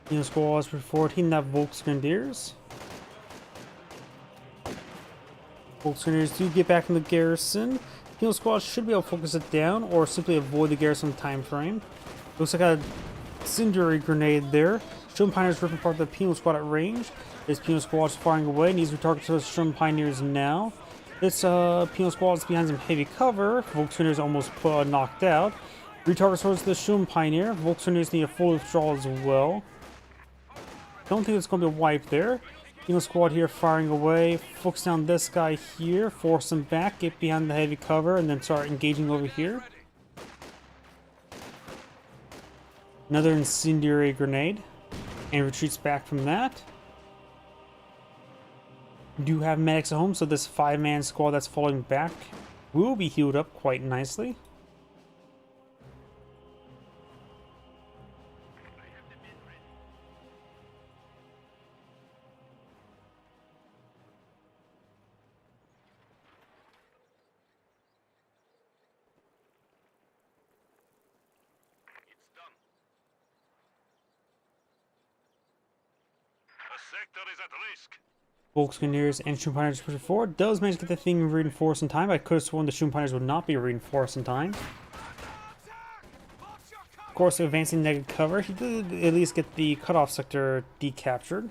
New squads for 14 that Volksgrenadiers. Volksgrenadiers do get back in the garrison. Penal squad should be able to focus it down or simply avoid the garrison time frame. Looks like a incendiary grenade there. Sherman Pioneers ripping apart the penal squad at range. This penal squad is firing away. Needs to target those Sherman Pioneers now. This penal squad is behind some heavy cover. Volksgrenadiers almost knocked out. Retarget towards the Sherman Pioneer. Volksgrenadiers need a full withdrawal as well. Don't think it's going to be a wipe there. Penal squad here firing away. Focus down this guy here. Force him back. Get behind the heavy cover. And then start engaging over here. Another incendiary grenade. And retreats back from that. Do have medics at home, so this 5-man squad that's falling back will be healed up quite nicely. It's done. The sector is at risk. Volksgrenadiers and Schumpeiters push forward. Does manage to get the thing reinforced in time. I could have sworn the Schumpeiters would not be reinforced in time. Of course, advancing negative cover, he did at least get the cutoff sector decaptured.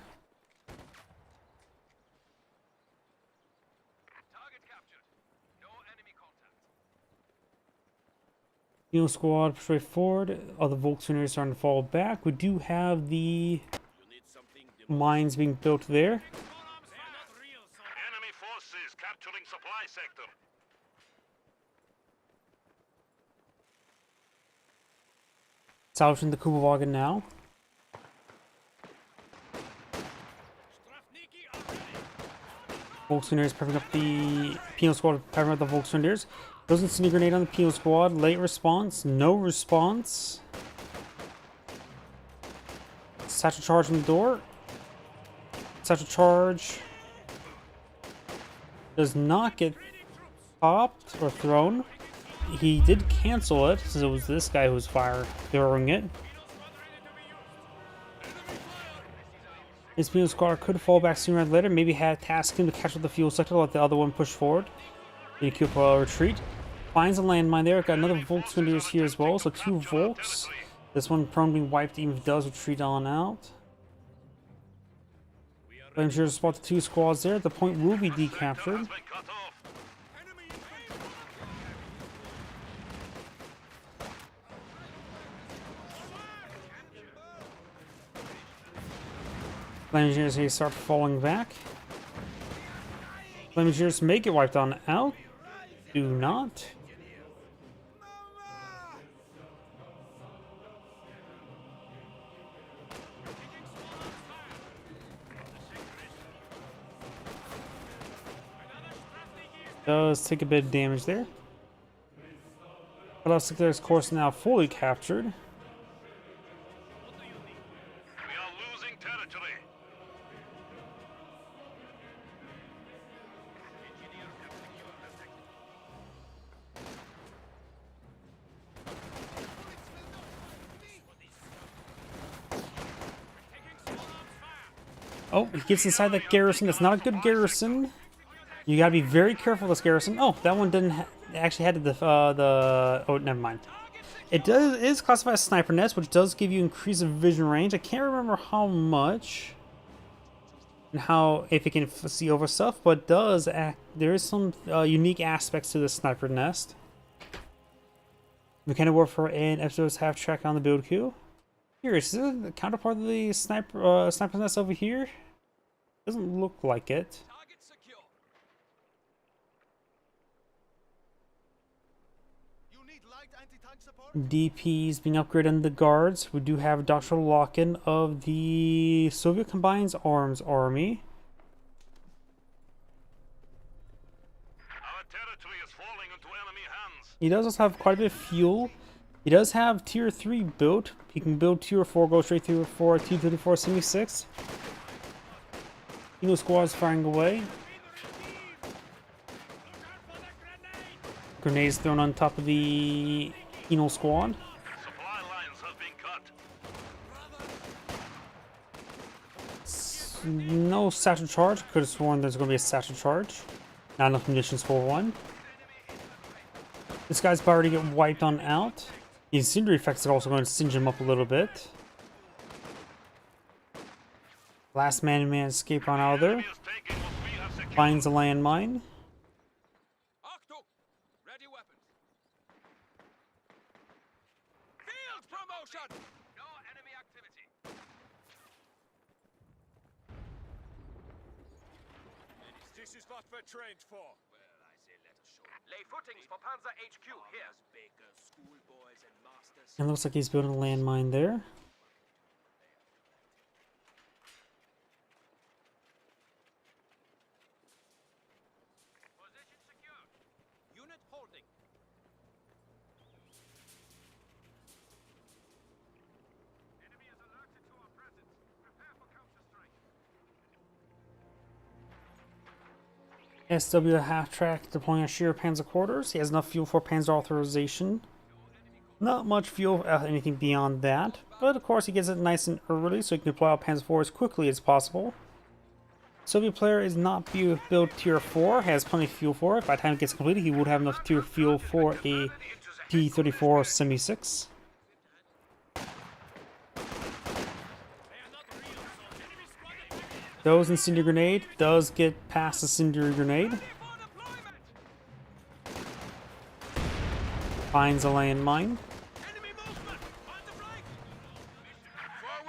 Target captured. No enemy contact. Unit squad push forward. Other Volksgrenadiers starting to fall back. We do have the mines being built there. Enemy forces capturing supply sector. Salvaging the Kubawagen now. Volksgrenadiers prepping up the penal squad, prepping up the Volksgrenadiers. Doesn't see a grenade on the penal squad. Late response, no response. Satchel charge on the door. Satchel charge does not get popped or thrown. He did cancel it, since it was this guy who was throwing it. His penal squad could fall back sooner or later. Maybe had tasked him to catch up the fuel sector, let the other one push forward. Then keep a retreat. Finds a landmine there. Got another Volksgrenadiers here as well, so 2 Volks. This one prone being wiped even if it does retreat on out. I'm sure to spot the 2 squads there. The point will be decaptured. Has been cut off. Flame engineers here start falling back. Flame engineers may get wiped on out. Do not. Does take a bit of damage there. But looks like there's course now fully captured. We are losing territory. Oh, he gets inside that garrison. That's not a good garrison. You gotta be very careful with this garrison. Oh, that one didn't actually had oh, never mind. It is classified as sniper nest, which does give you increased vision range. I can't remember how much and if it can see over stuff, but there is some unique aspects to the sniper nest. Mechanic warfare and episodes have track on the build queue. Here, is this the counterpart of the sniper nest over here? Doesn't look like it. Target secure. You need light anti-tank support? DPs being upgraded on the guards. We do have doctoral lock-in of the Soviet Combined Arms Army. Our territory is falling into enemy hands. He does also have quite a bit of fuel. He does have tier 3 built. He can build tier 4, go straight through 4, T-34, 76. Penal squad's firing away. Grenades thrown on top of the penal squad. Supply lines have been cut. No satchel charge. Could have sworn there's going to be a satchel charge. Not enough munitions for one. This guy's about to get wiped on out. The incendiary effects are also going to singe him up a little bit. Last man-to-man escape on out of there. He is taking what we have secured. Finds a landmine. Octo, ready weapons. Field promotion. No enemy activity. This is what we're trained for. Well, I say let us show. Lay footings for Panzer HQ here. Bakers, schoolboys, and masters. It looks like he's building a landmine there. nothing. Enemy is alerted to our presence. Prepare for counter-strike. SW half-track deploying a sheer Panzer quarters. He has enough fuel for Panzer authorization. Not much fuel, anything beyond that. But of course he gets it nice and early so he can deploy out Panzer 4 as quickly as possible. Soviet player is not built tier 4, has plenty of fuel for it. By the time it gets completed he would have enough tier fuel for a T-34 Semi-6. Those incendiary grenade does get past the incendiary grenade. Finds a landmine.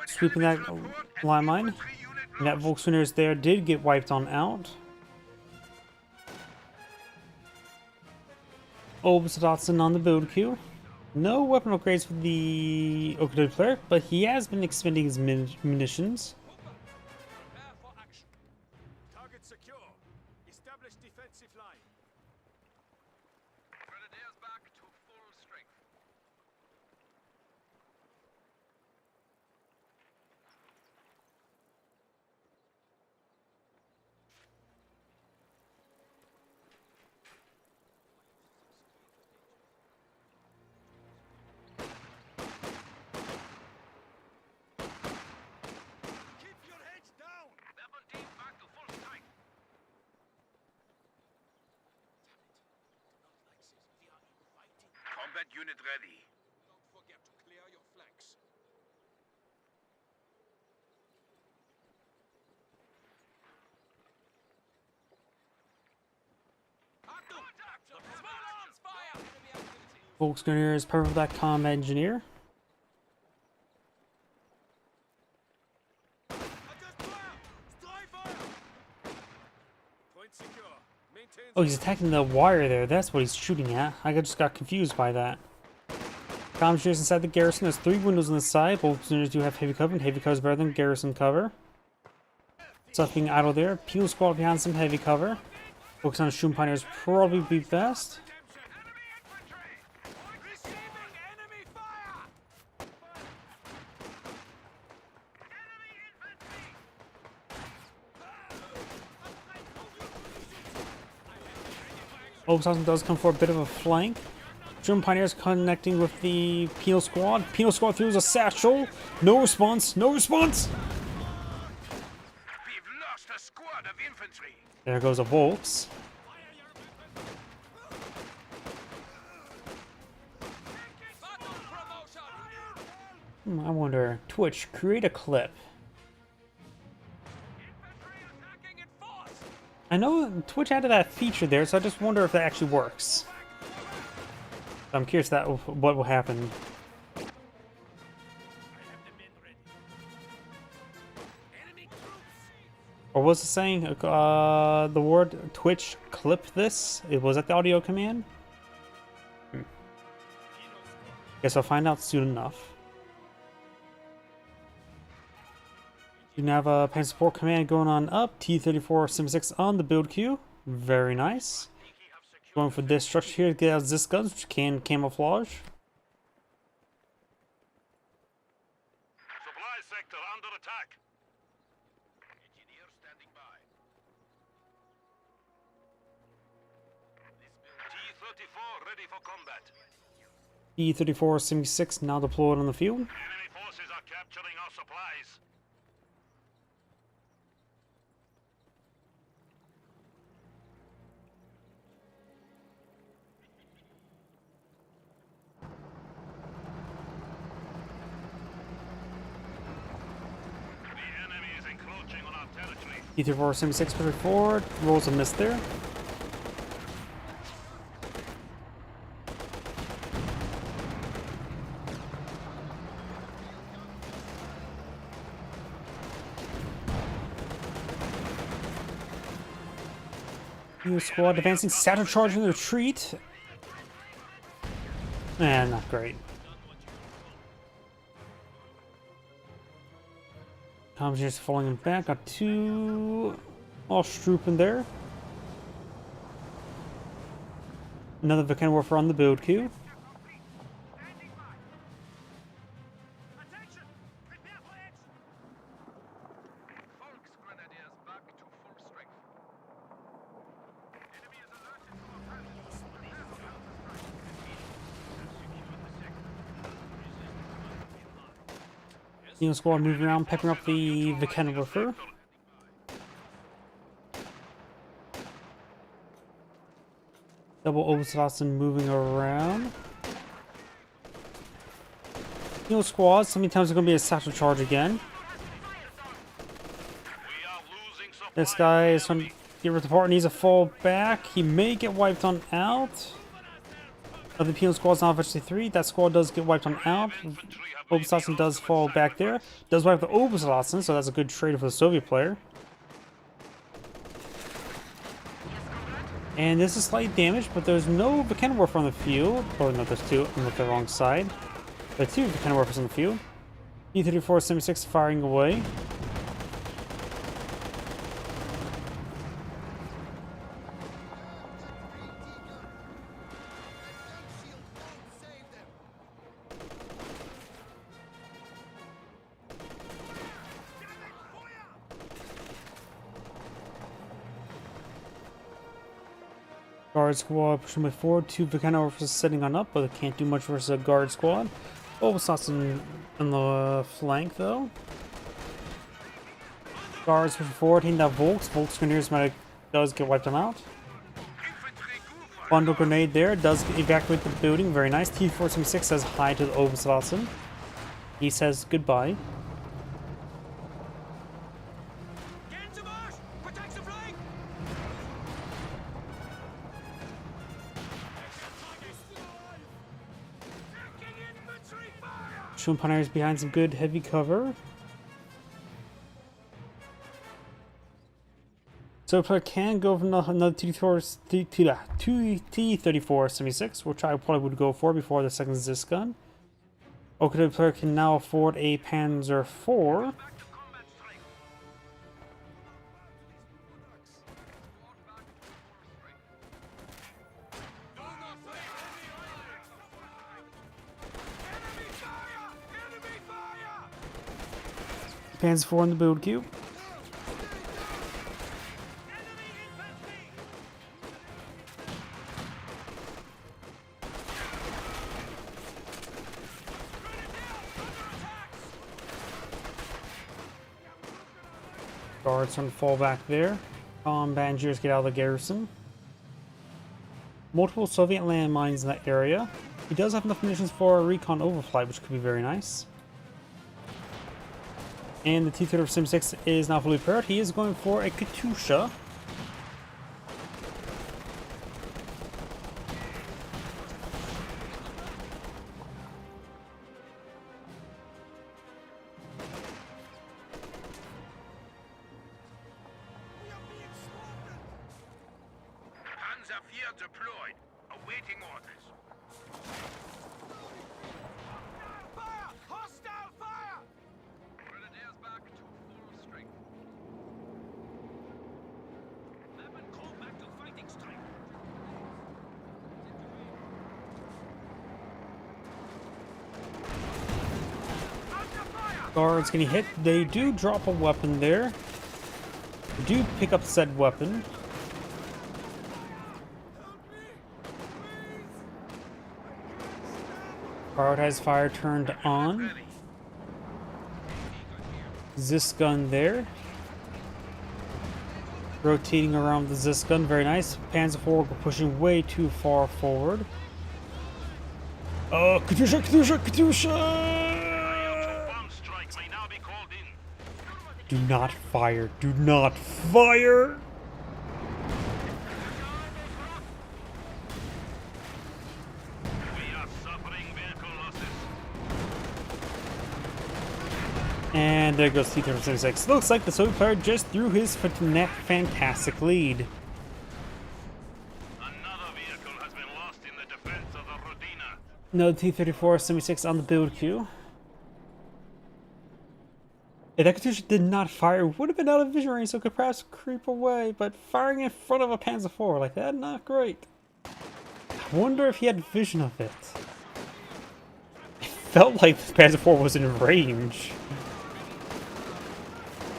Sweeping that landmine. And that Volkswinner there did get wiped on out. Obus Dotson on the build queue. No weapon upgrades for the Okada player, but he has been expending his munitions. Prepare for action. Target secure. Establish defensive line. Grenadiers back to full strength. Keep your heads down. Weapon team back to full strength. Combat unit ready. Don't forget to clear your flanks. Small arms fire! Enemy activity. Volkswagen is part of that comm engineer. Point secure. Maintain. Oh, he's attacking the wire there. That's what he's shooting at. I just got confused by that. Comm engineers inside the garrison. There's 3 windows on the side. Both engineers do have heavy cover, and heavy cover is better than garrison cover. Stuff being idle there. Peel squad behind some heavy cover. Focus on shooting pioneers probably be best. Enemy infantry! Receiving enemy fire! Enemy infantry! Oakshausen does come for a bit of a flank. German Pioneers connecting with the Penal Squad. Penal Squad throws a satchel. No response. No response. We've lost a squad of infantry. There goes a Volks. Battle promotion! I wonder. Twitch, create a clip. Infantry attacking in force! I know Twitch added that feature there, so I just wonder if that actually works. I'm curious what will happen. I have the men ready. Enemy troops! Or was it saying the word Twitch clip this? Was that the audio command? Guess I'll find out soon enough. You can have a pan support command going on up. T-34 Sim-6 on the build queue. Very nice. Going for this structure here to get out this guns, which can camouflage. Supply sector under attack. Engineer standing by. T-34 ready for combat. T-34 Sim-6 now deployed on the field. Enemy forces are capturing our supplies. The enemy is encroaching on our territory. T-34 Sim-6 pushes forward. Rolls a miss there. New squad advancing, Saturn charging the retreat. Not great. Tom's just falling back. Got 2 Osttroop in there. Another Volcanic Warfare on the build queue. Attention! Prepare for action! Volksgrenadiers back to full strength. Enemy is alerted to a presence. Prepare for counter-strike. Neil Squad moving around, peppering up the Volcanic Warfare. Double Oberslassen moving around. Neil Squad, so many times it's going to be a satchel charge again. This guy is trying to get rid of the part, needs to fall back. He may get wiped on out. The Penal Squad's now eventually 3. That squad does get wiped on out. Oberslassen does fall back there. Does wipe the Oberslassen, so that's a good trade for the Soviet player. And this is slight damage, but there's no Volcanic Warfare on the field. Or no, there's 2. I'm looking the wrong side. There are 2 Volcanic Warfares on the field. E-34-76 firing away. Guard squad pushing way forward. 2 Volcanic Warfares sitting on up, but they can't do much versus a guard squad. Oberslassen on the flank though. Guards pushing forward, hitting that Volks. Volksgrenadiers does get wiped them out. Bundle grenade there, does evacuate the building. Very nice. T-476 says hi to the Oberslassen. He says goodbye. Get into march! Protect the flank! Taking infantry fire! Schumpeter's behind some good heavy cover. So a player can go for another T-34-76, which I probably would go for before the second Zis gun. Okay, the player can now afford a Panzer IV. Back to combat strike! Enemy fire! Enemy fire! Panzer IV in the build queue. Enemy infantry! Guards trying to fall back there. Banjers get out of the garrison. Multiple Soviet landmines in that area. He does have enough munitions for a recon overflight, which could be very nice. And the T-34-76 is now fully prepared. He is going for a Katusha. We are being slaughtered! Panzer IV deployed. Awaiting orders. Fire! Hostile fire! Grenadiers back to full strength. Weapon call back to fighting strength. Under fire! Guards getting hit. They do drop a weapon there. They do pick up said weapon. Guard has fire turned on. Zis gun there. Rotating around the Zis gun, very nice. Panzer IV pushing way too far forward. Oh, Katusha, Katusha, Katusha! Bomb strike may now be called in. Do not fire, do not fire! We are suffering vehicle losses. And there goes T-36. Looks like the Soviet player just threw his fantastic lead. Another vehicle has been lost in the defense of the Rodina. No T-34-76 on the build queue. If that Katusha did not fire, would have been out of vision range, so could perhaps creep away, but firing in front of a Panzer IV like that, not great. I wonder if he had vision of it. It felt like the Panzer IV was in range.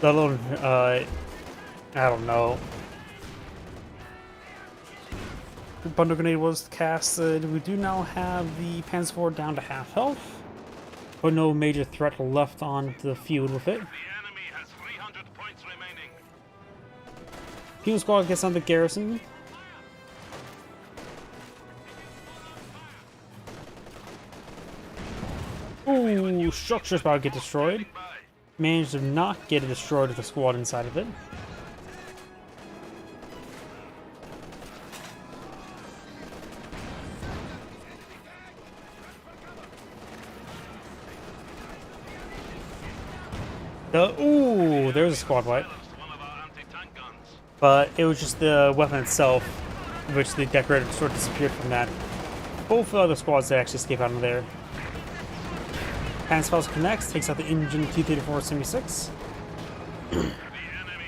Let alone, I don't know. The bundle grenade was casted. We do now have the Panzer IV down to half health, but no major threat left on the field with it. The enemy has 300 points remaining. Penal Squad gets on the garrison. Ooh, structure's about to get destroyed. Managed to not get it destroyed with the squad inside of it. Ooh, there's a squad wipe. One of our anti-tank guns. But it was just the weapon itself, which the decorator sort of disappeared from that. Both other squads that actually escape out of there. Panzerfaust connects, takes out the engine T-34 76. The enemy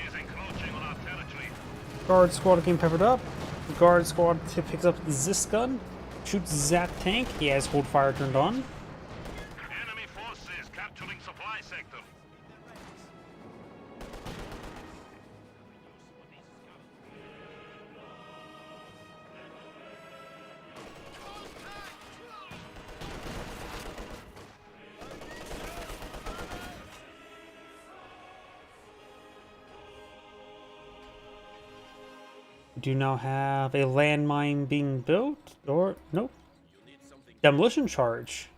is encroaching on our territory. Guard squad getting peppered up. The guard squad picks up the Zis gun, shoots that tank. He has hold fire turned on. Enemy forces capturing supply sector. We do now have a landmine being built, or nope. Demolition charge.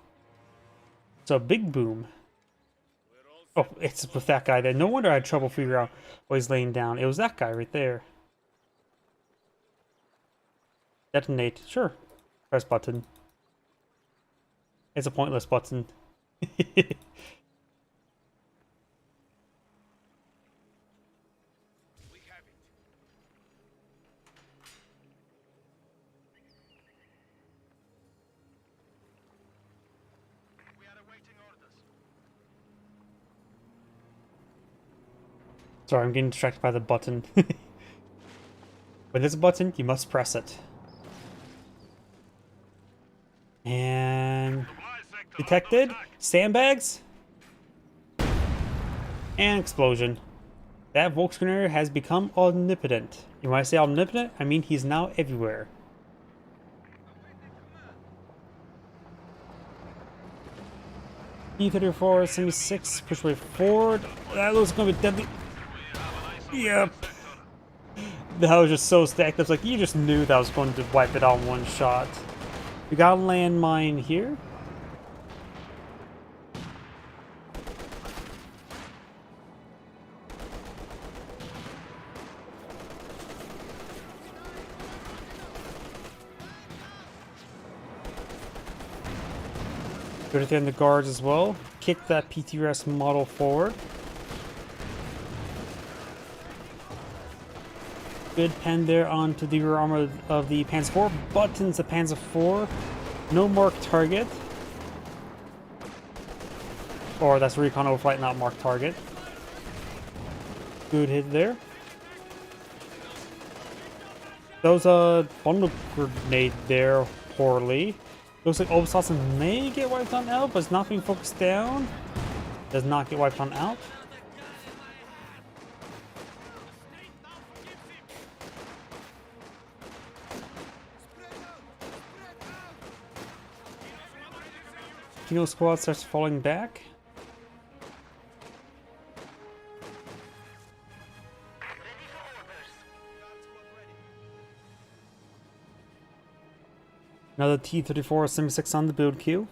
It's a big boom. Oh, it's with that guy there. No wonder I had trouble figuring out what he's laying down. It was that guy right there. Detonate. Sure. Press button. It's a pointless button. Sorry, I'm getting distracted by the button. When there's a button, you must press it. And detected. Sandbags. And explosion. That Volkskrieger has become omnipotent. And when I say omnipotent, I mean he's now everywhere. T-34 76 push way forward. That looks gonna be deadly. Yep. That was just so stacked. I was like, you just knew that was going to wipe it on one shot. We got a landmine here. Good in the guards as well. Kick that PTRS model forward. Good pen there onto the rear armor of the Panzer IV. Buttons the Panzer IV. No marked target. Or that's recon overflight, not marked target. Good hit there. That was a bundle grenade there poorly. Looks like Obersassen may get wiped on out, but it's not being focused down. Does not get wiped on out. Kino squad starts falling back. Another T-34 76 on the build queue.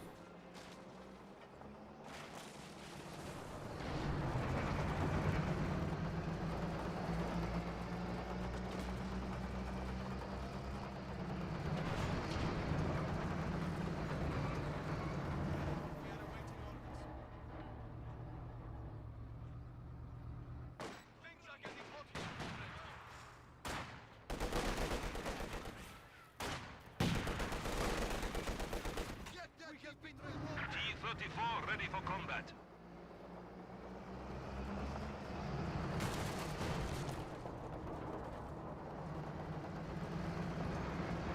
T-34 ready for combat.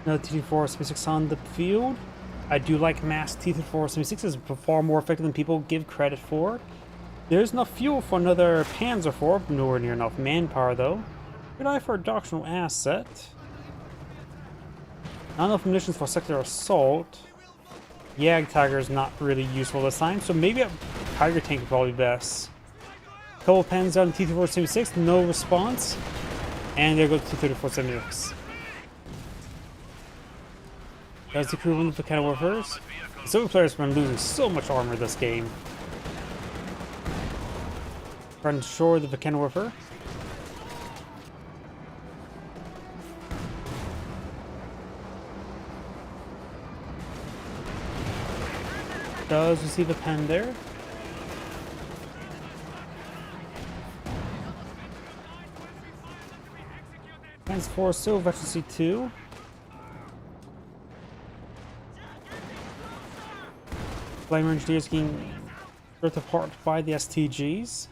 Another T-34-76 on the field. I do like mass T-34-76. It's far more effective than people give credit for. There's enough fuel for another Panzer IV, nowhere near enough manpower though. Good eye for a doctrinal asset. Not enough munitions for sector assault. Yag Tiger is not really useful this time, so maybe a Tiger tank would probably be best. Couple pens on T-34-76, no response. And there goes T-34-76. Does the crew win the kind of warfares? The Silver players have been losing so much armor this game. Run shore the Volcano Warfare. Does receive a pen there. Pens 4 still veteran C2. Flame Engineers getting ripped apart by the STGs.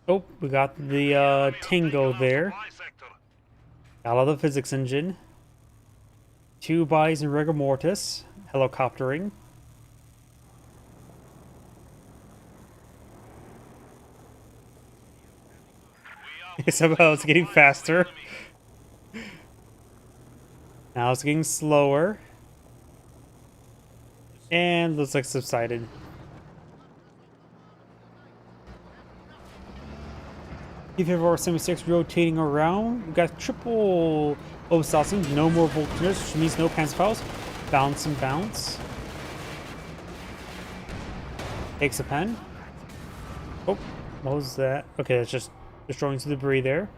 Oh, we got the Tango there. Got out of the physics engine. 2 bodies in rigor mortis. Helicoptering. Somehow it's getting faster. Now it's getting slower. And looks like subsided. T-34-76 rotating around. We've got triple Obstassin, no more volunteers, which means no Panzer files. Bounce and bounce. Takes a pen. Oh, what was that? Okay, that's just destroying some debris there.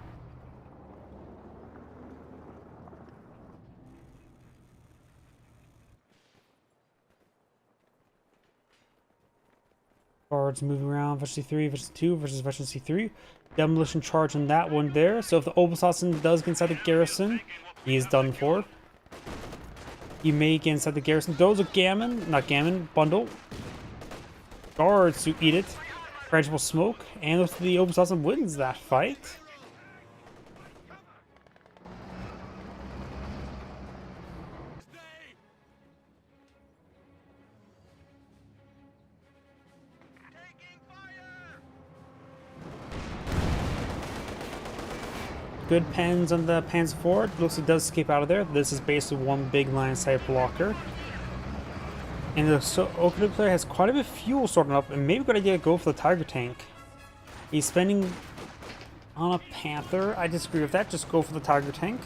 Guards moving around, Veteran C3, Veteran C2 versus Veteran C3. Demolition charge on that one there. So if the Obelsassin does get inside the garrison, he is done for. He may get inside the garrison. Those are Gammon, not Gammon, bundle. Guards to eat it. Frangible smoke. And if the Obelsassin wins that fight. Good pens on the Panzer IV. Looks like it does escape out of there. This is basically one big line of sight blocker. And the Oakland player has quite a bit of fuel sorting up, and maybe a good idea to go for the Tiger tank. He's spending on a Panther. I disagree with that. Just go for the Tiger tank.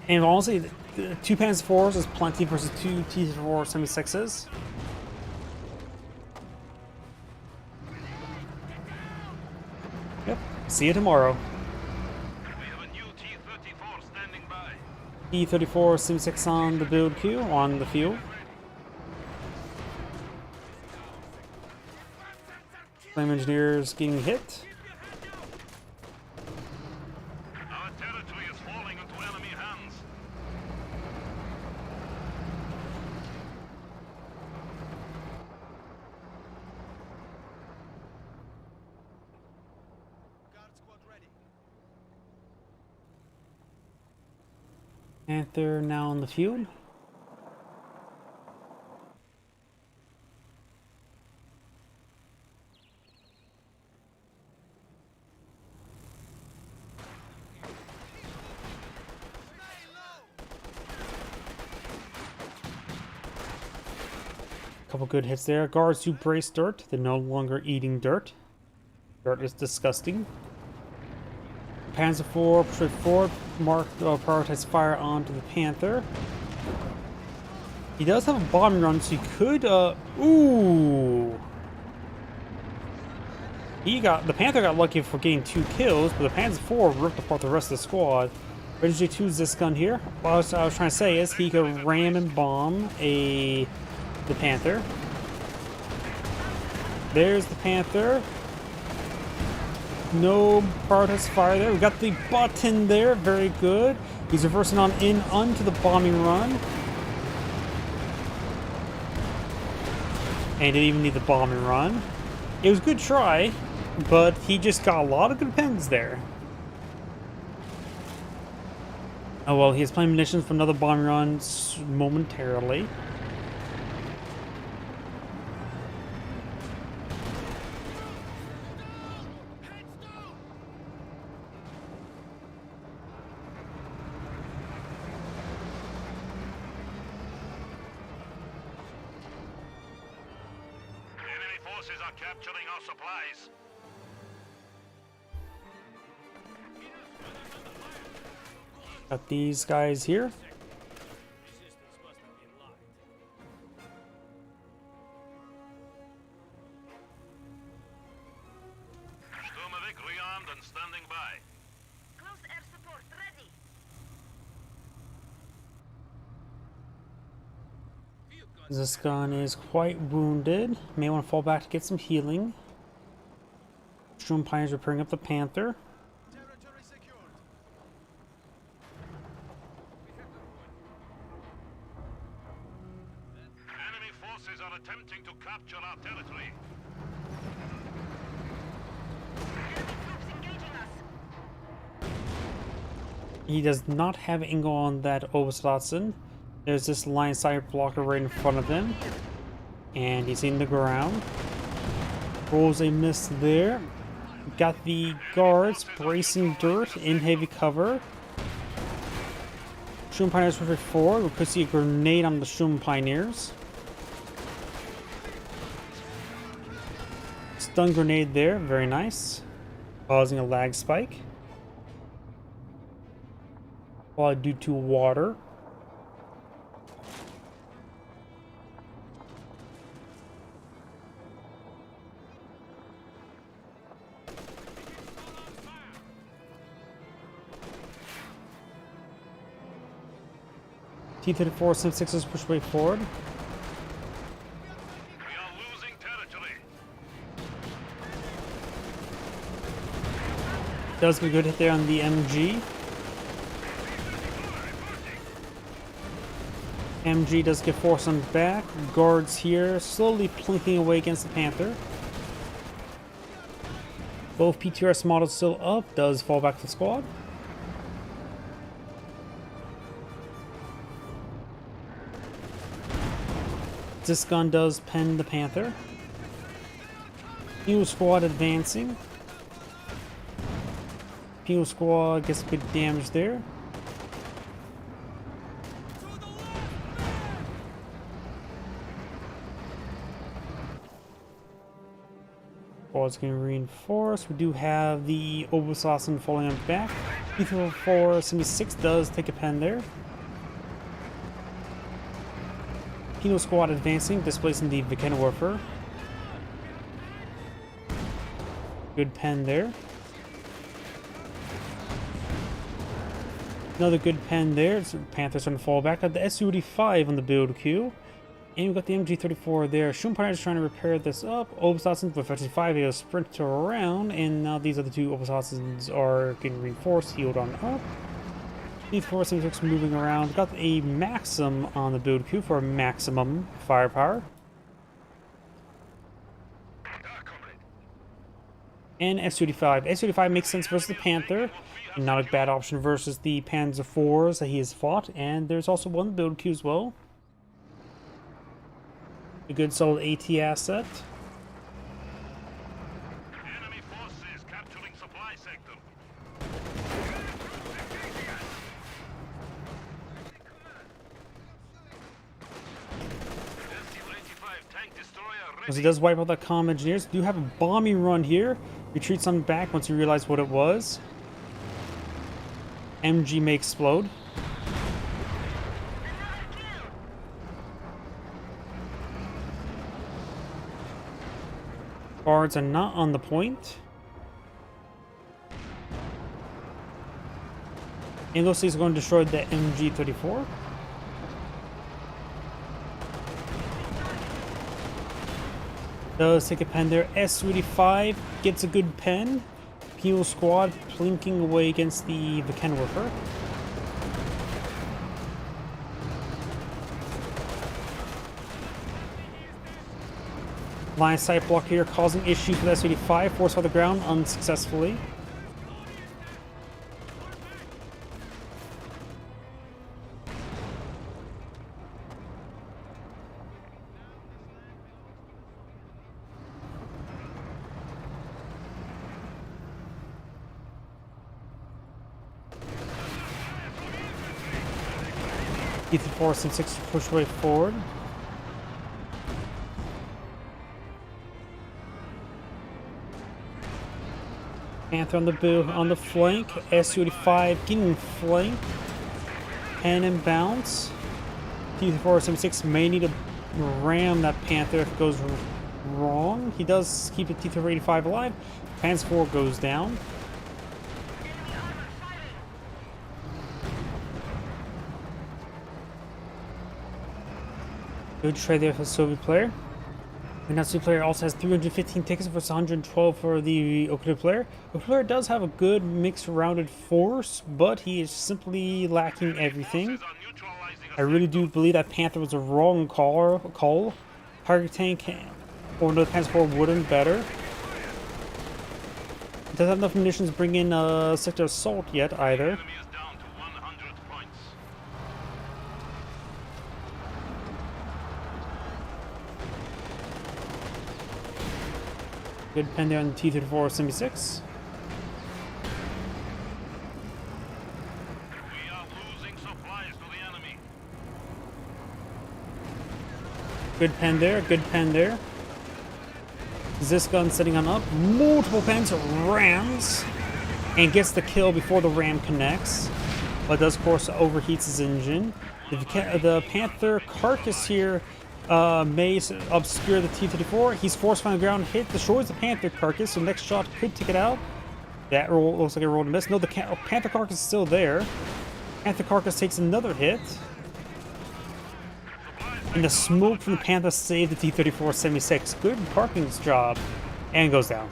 And honestly, 2 Panzer IVs is plenty versus 2 T-34-76s. Yep. See you tomorrow. We have a new T-34 standing by. T-34-76 on the build queue, on the field. Flame Engineers getting hit. Our territory is falling into enemy hands. Guard squad ready. Panther now on the field. Couple good hits there. Guards do brace dirt. They're no longer eating dirt. Dirt is disgusting. Panzer IV, straight forward. Mark prioritized fire onto the Panther. He does have a bombing run, so he could. Ooh. The Panther got lucky for getting 2 kills, but the Panzer IV ripped apart the rest of the squad. Registry 2 is this gun here. What I was trying to say is he could ram and bomb the Panther. There's the Panther. No protest fire there. We got the button there. Very good. He's reversing on in onto the bombing run. And didn't even need the bombing run. It was a good try, but he just got a lot of good pens there. Oh well, he has plenty of munitions for another bombing run momentarily. Enemy forces are capturing our supplies. Got these guys here. Sturmovik rearmed and standing by. Close air support ready. This gun is quite wounded. May want to fall back to get some healing. Shroom Pioneers repairing up the Panther. Territory secured. Enemy forces are attempting to capture our territory. Enemy troops engaging us. He does not have angle on that Oberstatsen. There's this line side blocker right in front of him. And he's in the ground. Rolls a miss there. Got the guards bracing dirt in heavy cover. Shroom Pioneers moving forward. We could see a grenade on the Shroom Pioneers. Stun grenade there, very nice. Causing a lag spike. All due to water. T-34 Sim6s push way forward. We are losing territory. Does get a good hit there on the MG. MG does get forced on back. Guards here slowly plinking away against the Panther. Both PTRS models still up. Does fall back to the squad. This gun does pen the Panther. Penal Squad advancing. Penal Squad gets good damage there. Squad's getting reinforced. We do have the Obersassen falling on back. P-34 76 does take a pen there. Penal Squad advancing, displacing the Vikenwerfer. Good pen there. Another good pen there. Panthers trying to fall back. Got the SU-85 on the build queue. And we've got the MG-34 there. Shroom Pioneers trying to repair this up. Obersassen with 55, he'll sprint around. And now these other two Obersassens are getting reinforced, healed on up. These 476 moving around. Got a Maxim on the build queue for maximum firepower. And S-35. S-35 makes sense versus the Panther. Not a bad option versus the Panzer IVs that he has fought. And there's also one build queue as well. A good solid AT asset. Enemy forces capturing supply sector. As he does wipe out that comm engineers, do have a bombing run here. Retreats on back once you realize what it was. MG may explode. Guards are not on the point. And looks like he's going to destroy the MG-34. Does take a pen there. S-35 gets a good pen. Penal squad plinking away against the Kenworker. Line of sight block here causing issues with S-85. Forced on the ground unsuccessfully. T-34 and 6 push way forward. Panther on the flank. S-35 getting flanked. Pen and bounce. T-34-76 may need to ram that Panther if it goes wrong. He does keep the T-35 alive. Panzer 4 goes down. Good trade there for the Soviet player. And that Soviet player also has 315 tickets versus 112 for the Okuda player. Okuda player does have a good mixed rounded force, but he is simply lacking everything. I really do believe that Panther was a wrong call. Target tank or no, Panzer 4 would have been better. It doesn't have enough munitions to bring in sector assault yet either. Good pen there on the T-34-76. We are losing supplies to the enemy. Good pen there, good pen there. This gun setting on up. Multiple pens, rams, and gets the kill before the ram connects. But does, of course, overheats his engine. The Panther carcass here may obscure the T-34. He's forced on the ground, hit, destroys the Panther carcass, so next shot could take it out. That roll looks like a roll and miss. No, the Panther carcass is still there. Panther carcass takes another hit. And the smoke from the Panther saved the T-34-76. Good parking job. And goes down.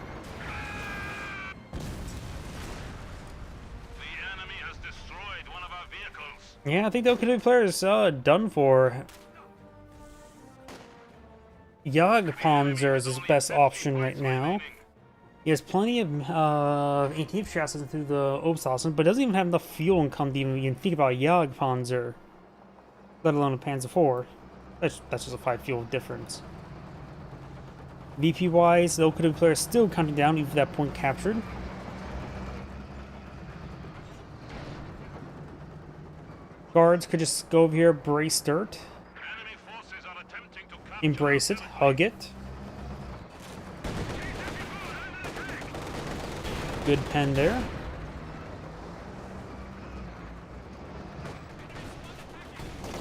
The enemy has destroyed one of our vehicles. Yeah, I think the Okuda player is done for. Jagdpanzer is his best option right now. He has plenty of anti-infantry assets through the Obsausen, but doesn't even have enough fuel income to even think about Jagdpanzer, let alone a Panzer IV. That's just a 5 fuel difference. VP-wise, the Okuda player is still counting down even for that point captured. Guards could just go over here, brace dirt. Embrace it, hug it. Good pen there.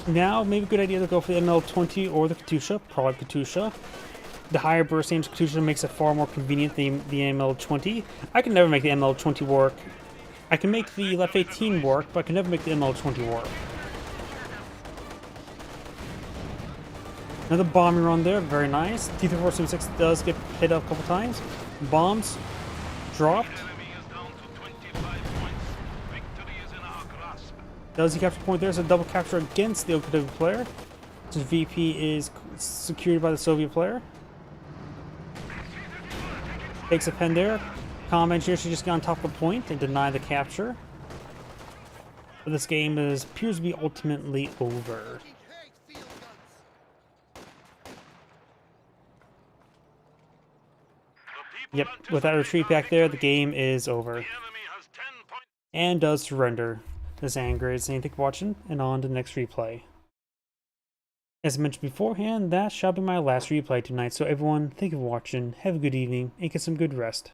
Now, maybe a good idea to go for the ML-20 or the Katusha, probably Katusha. The higher burst range Katusha makes it far more convenient than the ML-20. I can never make the ML-20 work. I can make the Lef-18 work, but I can never make the ML-20 work. Another bombing run there, very nice. T-34-76 does get hit up a couple times. Bombs dropped. Does he capture a point there? It's a double capture against the Okuda player. Since VP is secured by the Soviet player. Takes a pen there. Comm engineer should just get on top of the point and deny the capture. But this game appears to be ultimately over. Yep, with that retreat back there, the game is over. And does surrender. This anger is anything for watching, and on to the next replay. As I mentioned beforehand, that shall be my last replay tonight, so everyone, thank you for watching, have a good evening, and get some good rest.